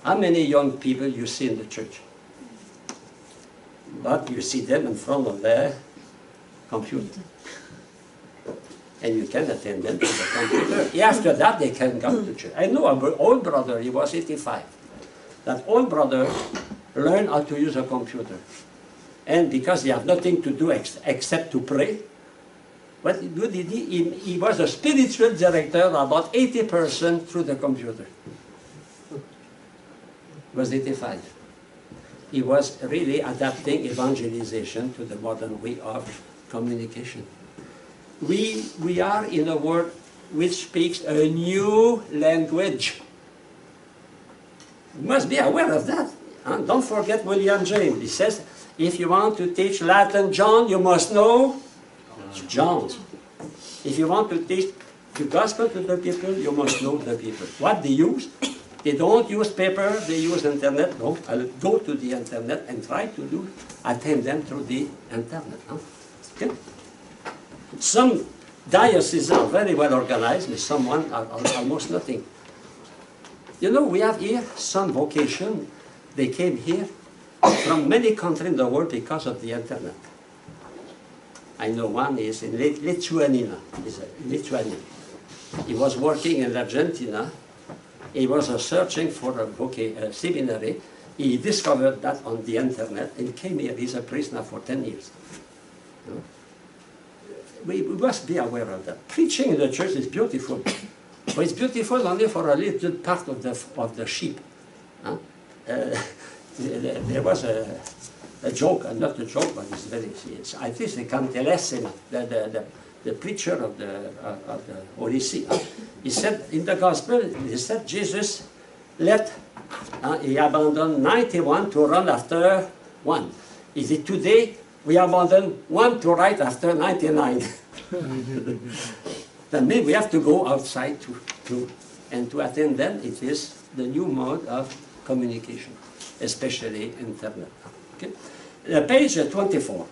How many young people you see in the church? But you see them in front of their computer. And you can attend them to the computer. After that, they can come to church. I know an old brother, he was 85. That old brother learned how to use a computer. And because he had nothing to do except to pray, what he did, he was a spiritual director about 80% through the computer. He was 85. He was really adapting evangelization to the modern way of communication. We are in a world which speaks a new language. We must be aware of that. And don't forget William James. He says, if you want to teach Latin John, you must know John. If you want to teach the gospel to the people, you must know the people. What they use? They don't use paper, they use internet. No, I'll go to the internet and try to attend them through the internet. Huh? Okay? Some dioceses are very well organized, but some are almost nothing. You know, we have here some vocation. They came here from many countries in the world because of the internet. I know one is in Lithuania. He's a Lithuanian. He was working in Argentina. He was searching for a seminary. He discovered that on the internet and came here. He's a priest now for 10 years. You know? We must be aware of that. Preaching in the church is beautiful. But it's beautiful only for a little part of the sheep. Huh? There was a joke, not a joke, but it's very serious. I think the Cantelessima, the preacher of the Holy See, he said in the Gospel, he said Jesus he abandoned 91 to run after one. Is it today we abandon one to ride after 99? That means we have to go outside to attend them. It is the new mode of communication, especially internet. Okay? Page 24.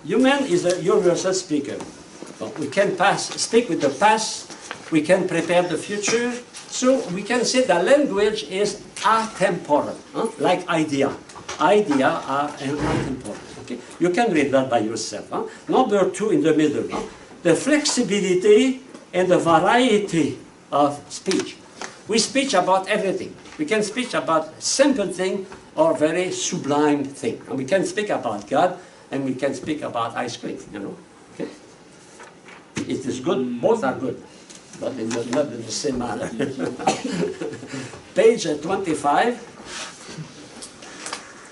Human is a universal speaker. Well, we can speak with the past, we can prepare the future, so we can say that language is atemporal, like idea. Idea are atemporal. Okay? You can read that by yourself. Number 2 in the middle, the flexibility and the variety of speech. We speak about everything. We can speak about simple thing or very sublime thing. And we can speak about God, and we can speak about ice cream, you know. Okay? It is good, both are good, but not in the same manner. Page 25.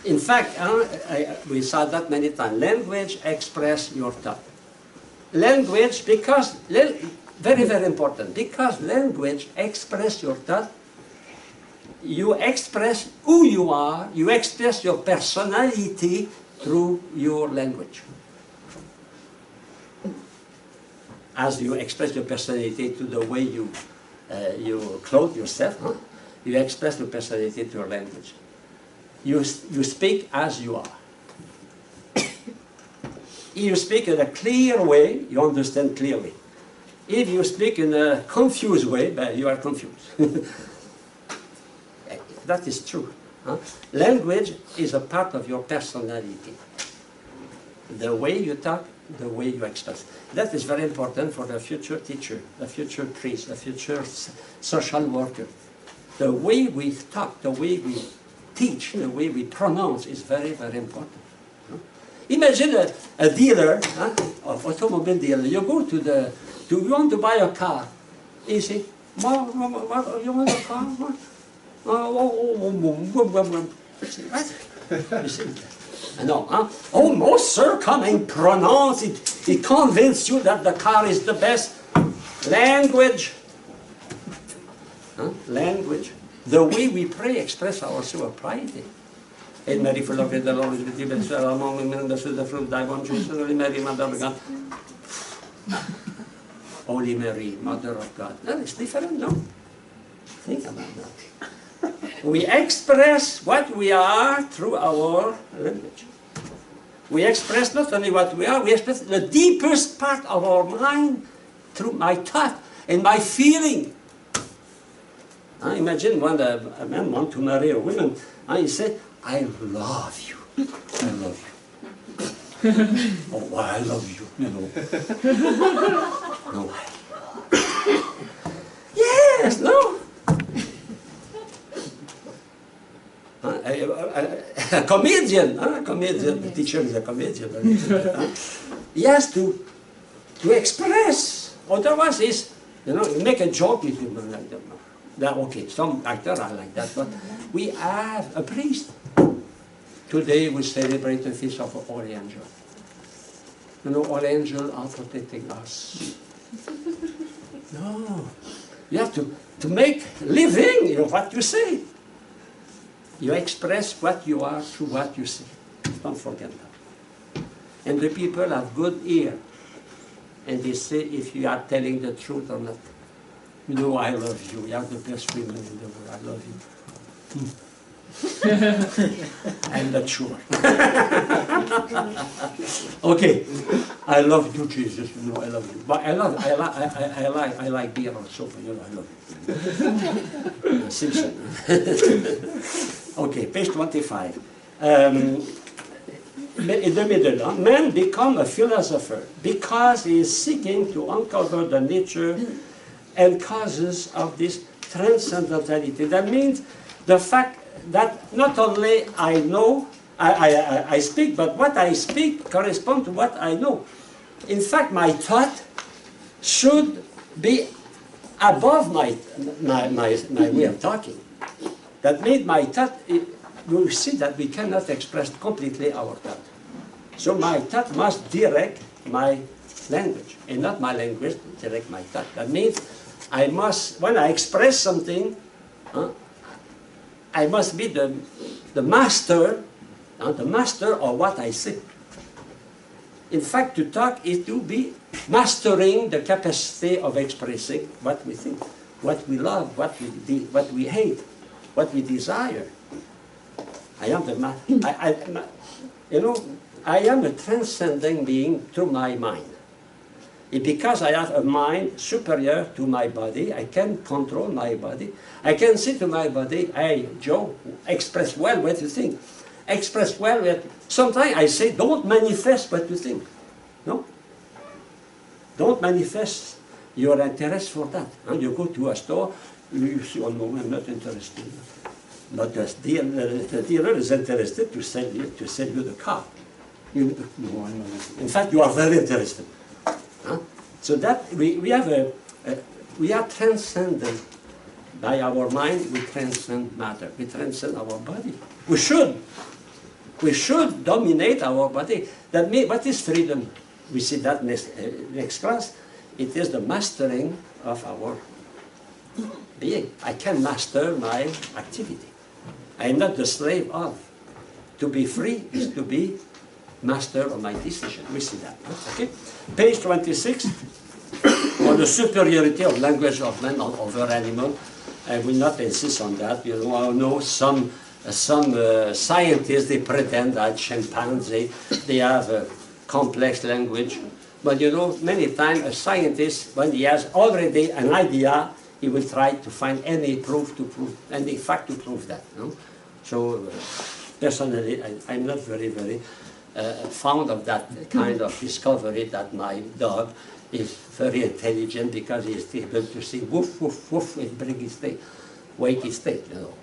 In fact, we saw that many times. Language express your thought. Language, because, very, very important, because language express your thought, you express who you are, you express your personality through your language. As you express your personality to the way you clothe yourself, you express your personality to your language. You speak as you are. If you speak in a clear way, you understand clearly. If you speak in a confused way, you are confused. That is true. Language is a part of your personality. The way you talk the way you express. That is very important for the future teacher, the future priest, the future social worker. The way we talk, the way we teach, the way we pronounce is very, very important. Imagine a dealer, of automobile dealer. You go to you want to buy a car. Easy. You want a car? What? You see? No, oh, most sir, come and pronounce it. It convinces you that the car is the best. Language. Language. The way we pray express our piety. Hail Mary, full of grace, the Lord is with you. Blessed are you among women, blessed is the fruit of thy womb, Jesus. Holy Mary, Mother of God. Holy Mary, Mother of God. No, it's different, no? Think about that. We express what we are through our language. We express not only what we are, we express the deepest part of our mind through my thought and my feeling. Imagine when a man wants to marry a woman, he says, I love you. I love you. Oh, I love you, you know. No. Yes, no. A comedian, the teacher is a comedian. He has to express. Otherwise, you make a joke with him. Okay, some actors are like that, but we have a priest. Today we celebrate the feast of all angels. You know, all angels are protecting us. No, you have to make living what you say. You express what you are through what you say. Don't forget that. And the people have good ear. And they say if you are telling the truth or not. You know, I love you. You are the best women in the world. I love you. I'm not sure. Okay. I love you, Jesus. You know, I love you. But I like beer also. You know, I love you. Simpson. Okay, page 25. In the middle, man become a philosopher because he is seeking to uncover the nature and causes of this transcendentality. That means the fact that not only I know, I speak, but what I speak corresponds to what I know. In fact, my thought should be above my way of talking. That means my thought, you see that we cannot express completely our thought. So my thought must direct my language, and not my language direct my thought. That means I must, when I express something, I must be the master of what I say. In fact, to talk is to be mastering the capacity of expressing what we think, what we love, what we hate, what we desire. I am I am a transcending being through my mind. Because I have a mind superior to my body, I can control my body. I can say to my body, hey, Joe, express well what you think. Express well what... Sometimes I say, don't manifest what you think. No? Don't manifest your interest for that. And you go to a store, you say, oh no, I'm not interested. But the dealer is interested to sell you the car. No, I'm not. In fact, you are very interested. So that we are transcendent by our mind. We transcend matter. We transcend our body. We should dominate our body. That means what is freedom? We see that next class. It is the mastering of our being. I can master my activity. I am not the slave of. To be free is to be master of my decision. We see that. Okay? Page 26, on the superiority of language of man over animal. I will not insist on that. You know, I know some scientists, they pretend that chimpanzees, they have a complex language. But you know, many times a scientist, when he has already an idea, he will try to find any fact to prove that. No? So, personally, I'm not very fond of that kind of discovery that my dog is very intelligent because he is able to see woof, woof, woof, and bring his tail, wake his tail, you know.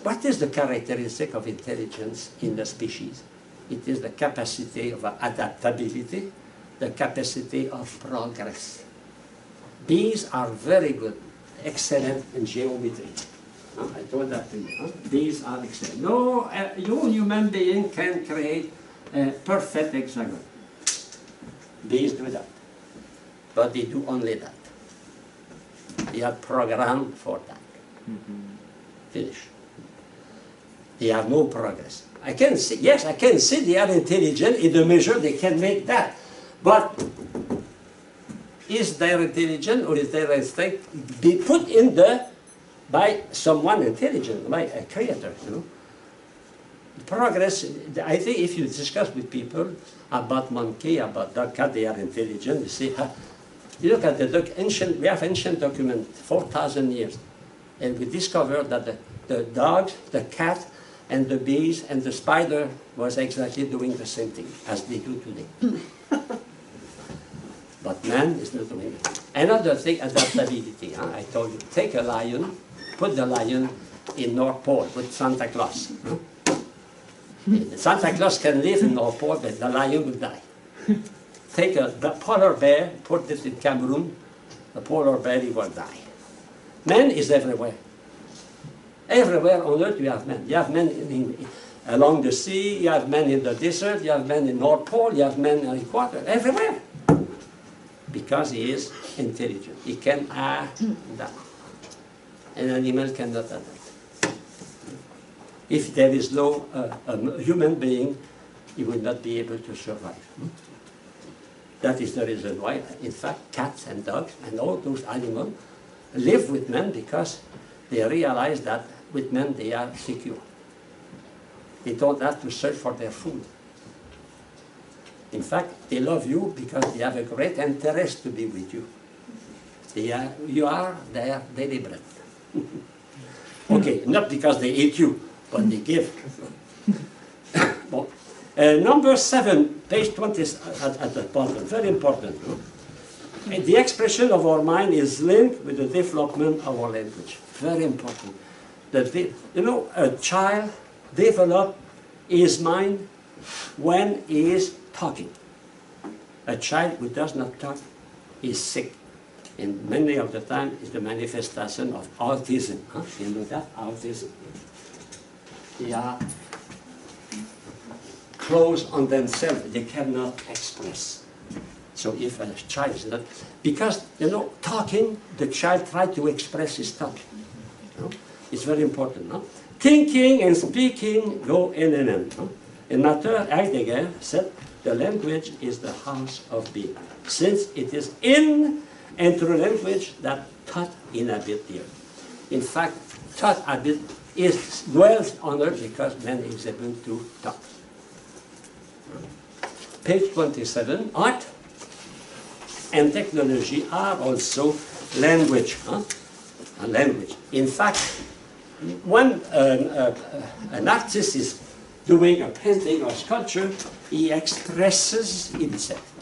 What is the characteristic of intelligence in the species? It is the capacity of adaptability, the capacity of progress. Bees are very good, excellent in geometry. I told that to you. Huh? Bees are excellent. No, you human being can create a perfect hexagon. Bees do that. But they do only that. They are programmed for that. Finish. They have no progress. I can see, yes, I can see they are intelligent in the measure they can make that. But is their intelligence or is their instinct be put in by someone intelligent, by a creator, you know? Progress, I think if you discuss with people about monkey, about dog, cat, they are intelligent, you see, you look at we have ancient document, 4,000 years, and we discovered that the dogs, the cat, and the bees, and the spider was exactly doing the same thing as they do today. But man is not doing it. Another thing, adaptability. Huh? I told you, take a lion, put the lion in North Pole with Santa Claus. Huh? Santa Claus can live in North Pole, but the lion will die. Take the polar bear, put it in Cameroon, the polar bear will die. Man is everywhere. Everywhere on earth you have men. You have men along the sea, you have men in the desert, you have men in North Pole, you have men in the equator, everywhere. Because he is intelligent. He can add that. An animal cannot add that. If there is no human being, he will not be able to survive. That is the reason why, in fact, cats and dogs and all those animals live with men because they realize that with men they are secure. They don't have to search for their food. In fact, they love you because they have a great interest to be with you. You are their daily bread. Okay, not because they eat you, but they give. Well, number 7, page 20 at the bottom, very important. And the expression of our mind is linked with the development of our language. Very important. A child develops his mind when he is talking. A child who does not talk is sick. And many of the time is the manifestation of autism. Huh? You know that? Autism. They are closed on themselves. They cannot express. So if a child is not, because, talking, the child tries to express his thought. It's very important. No? Thinking and speaking go in and in. No? And Matthieu Heidegger said, the language is the house of being, since it is in and through language that thought inhabits here. In fact, thought dwells on earth because man is able to talk. Page 27, art and technology are also language. Language. In fact, when an artist is doing a painting or sculpture, he expresses himself.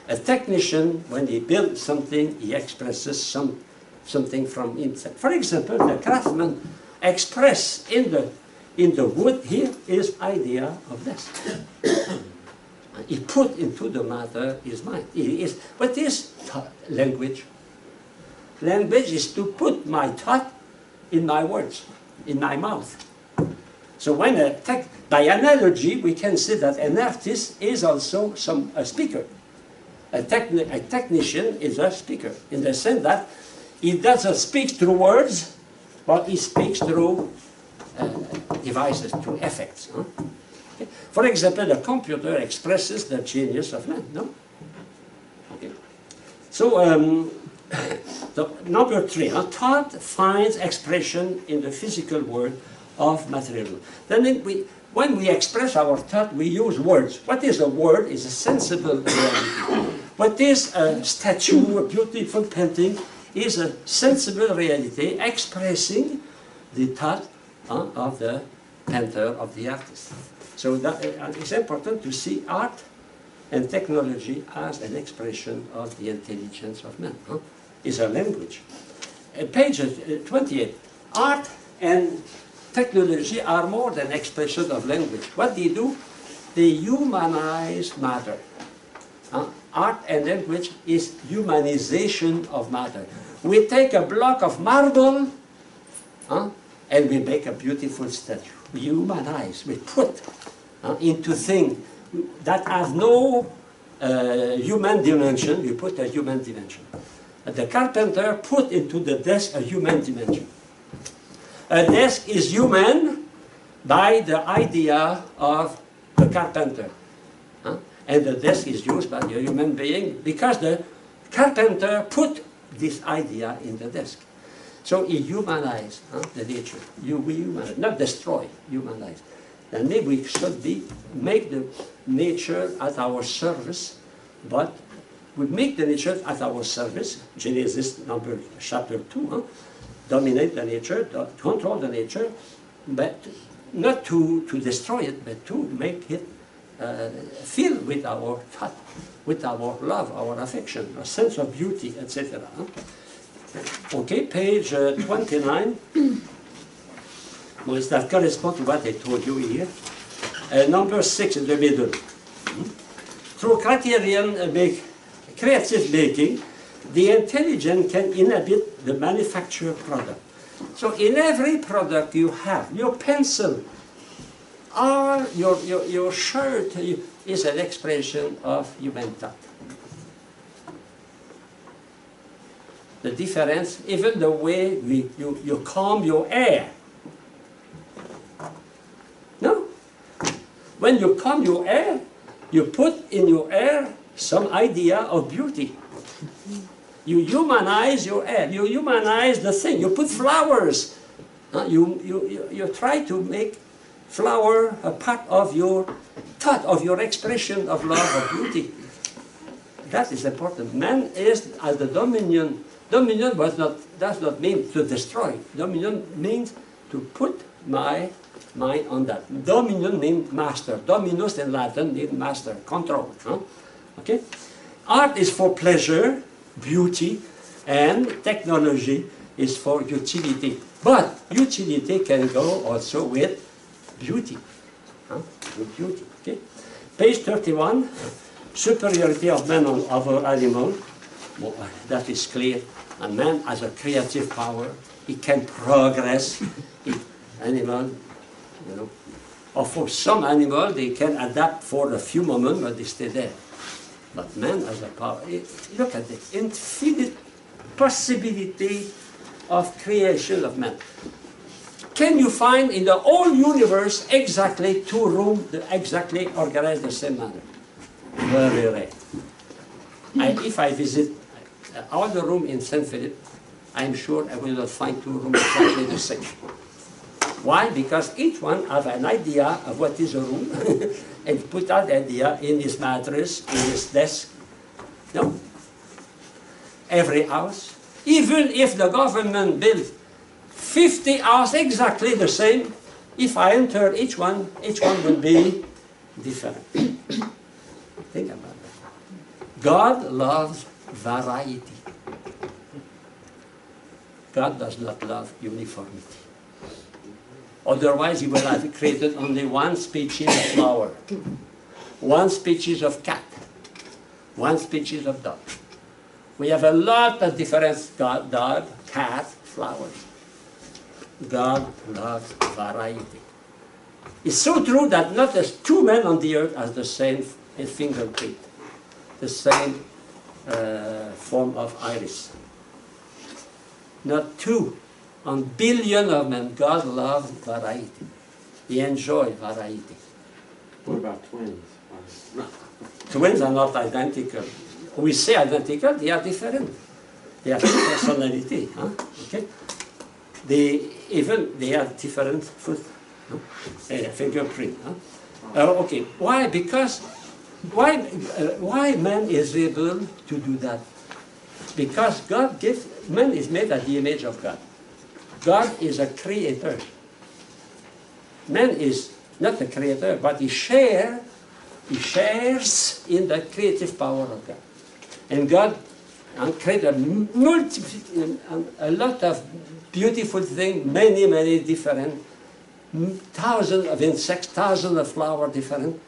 A technician, when he builds something, he expresses something from himself. For example, the craftsman expresses in the wood here his idea of this. He put into the matter his mind. What is language? Language is to put my thought in my words, in my mouth. So by analogy, we can say that an artist is also a speaker. A technician is a speaker, in the sense that he doesn't speak through words, but he speaks through devices, through effects. Huh? Okay. For example, a computer expresses the genius of man, no? Okay. So, number 3, thought finds expression in the physical world of material. Then when we express our thought, we use words. What is a word? It's a sensible reality. What is a statue, a beautiful painting, is a sensible reality expressing the thought of the painter, of the artist. So that, it's important to see art and technology as an expression of the intelligence of man. Huh? It's a language. Page 28. Art and technology are more than expression of language. What do? They humanize matter. Art and language is humanization of matter. We take a block of marble and we make a beautiful statue. We humanize, we put into things that have no human dimension, we put a human dimension. The carpenter put into the desk a human dimension. A desk is human by the idea of the carpenter. And the desk is used by a human being because the carpenter put this idea in the desk. So he humanized the nature. We humanize, not destroy, humanize. And maybe we should make the nature at our service, but we make the nature at our service. Genesis chapter 2, dominate the nature, control the nature, but not to destroy it, but to make it filled with our thought, with our love, our affection, a sense of beauty, etc. Okay, page 29. Well, that corresponds to what I told you here. Number 6 in the middle. Through creative making, the intelligence can inhabit the manufactured product. So in every product you have, your pencil, or your shirt is an expression of human thought. The difference, even the way you comb your hair. No? When you comb your hair, you put in your hair some idea of beauty. You humanize your hair. You humanize the thing. You put flowers. You try to make flower a part of your thought, of your expression of love, of beauty. That is important. Man is as the dominion. Dominion does not mean to destroy. Dominion means to put my mind on that. Dominion means master. Dominus in Latin means master, control. Okay? Art is for pleasure, beauty, and technology is for utility. But utility can go also with beauty. With beauty. Okay? Page 31, superiority of man on other animals. Well, that is clear. A man has a creative power. He can progress. Animal, or for some animal, they can adapt for a few moments, but they stay there. But man has a power. Look at the infinite possibility of creation of man. Can you find in the whole universe exactly 2 rooms exactly organized the same manner? Very rare. If I visit all the rooms in St. Philip, I'm sure I will not find 2 rooms exactly the same. Why? Because each one has an idea of what is a room and put that idea in his mattress, in his desk. No? Every house, even if the government builds 50 houses exactly the same, if I enter each one will be different. Think about that. God loves variety. God does not love uniformity. Otherwise, he will have created only one species of flower, one species of cat, one species of dog. We have a lot of different dog, cat, flowers. God loves variety. It's so true that not as 2 men on the earth has the same fingerprint, the same form of iris. Not 2 on billion of men. God loves variety. He enjoys variety. What about twins? No. Twins are not identical. We say identical, they are different. They have personality. Okay? They have different fingerprint. Okay, why? Because why man is able to do that? Because God gives, man is made at the image of God. God is a creator. Man is not the creator, but he shares in the creative power of God. And God created a lot of beautiful things, many different, thousands of insects, thousands of flowers different,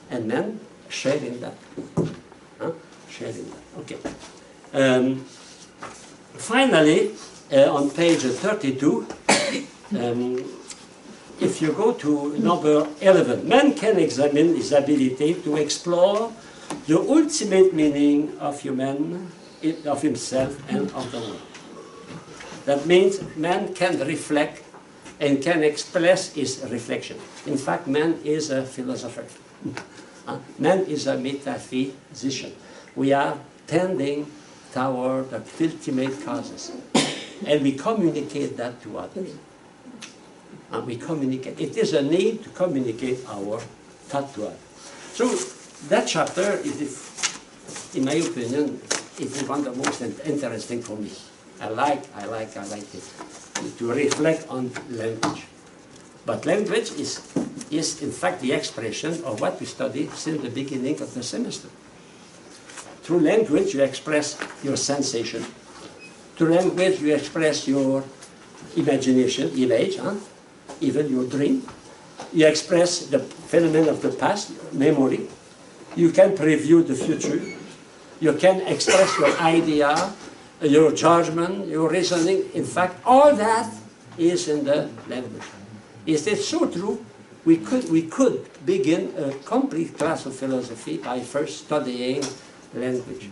and man sharing that. Sharing that. Okay. Finally, on page 32, if you go to number 11, man can examine his ability to explore the ultimate meaning of of himself and of the world. That means man can reflect and can express his reflection. In fact, man is a philosopher. Man is a metaphysician. We are tending toward the ultimate causes. And we communicate that to others. And we communicate. It is a need to communicate our thought to others. So that chapter is, in my opinion, is one of the most interesting for me. I like it, to reflect on language. But language is in fact the expression of what we study since the beginning of the semester. Through language you express your sensation. Through language you express your imagination, image, even your dream. You express the phenomenon of the past, memory. You can preview the future. You can express your idea, your judgment, your reasoning. In fact, all that is in the language. Is it so true? We could begin a complete class of philosophy by first studying language.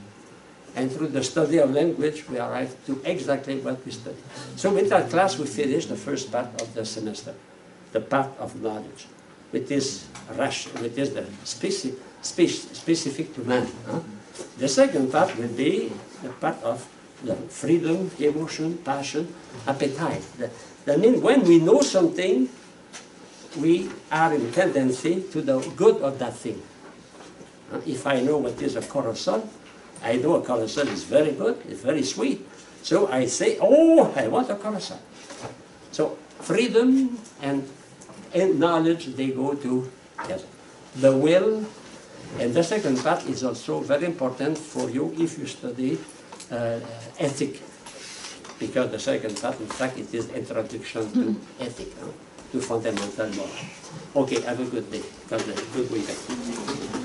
And through the study of language, we arrive to exactly what we study. So with that class, we finish the first part of the semester, the part of knowledge, which is the specific to man. The second part will be the part of the freedom, emotion, passion, appetite. That means when we know something, we are in tendency to the good of that thing. If I know what is a coruscant, I know a coruscant is very good, it's very sweet. So I say, oh, I want a coruscant. So freedom and knowledge, they go together. The will, and the second part is also very important for you if you study ethic. Because the second part, in fact, it is introduction to ethic, to fundamental law. Okay, have a good day. God bless. Good weekend.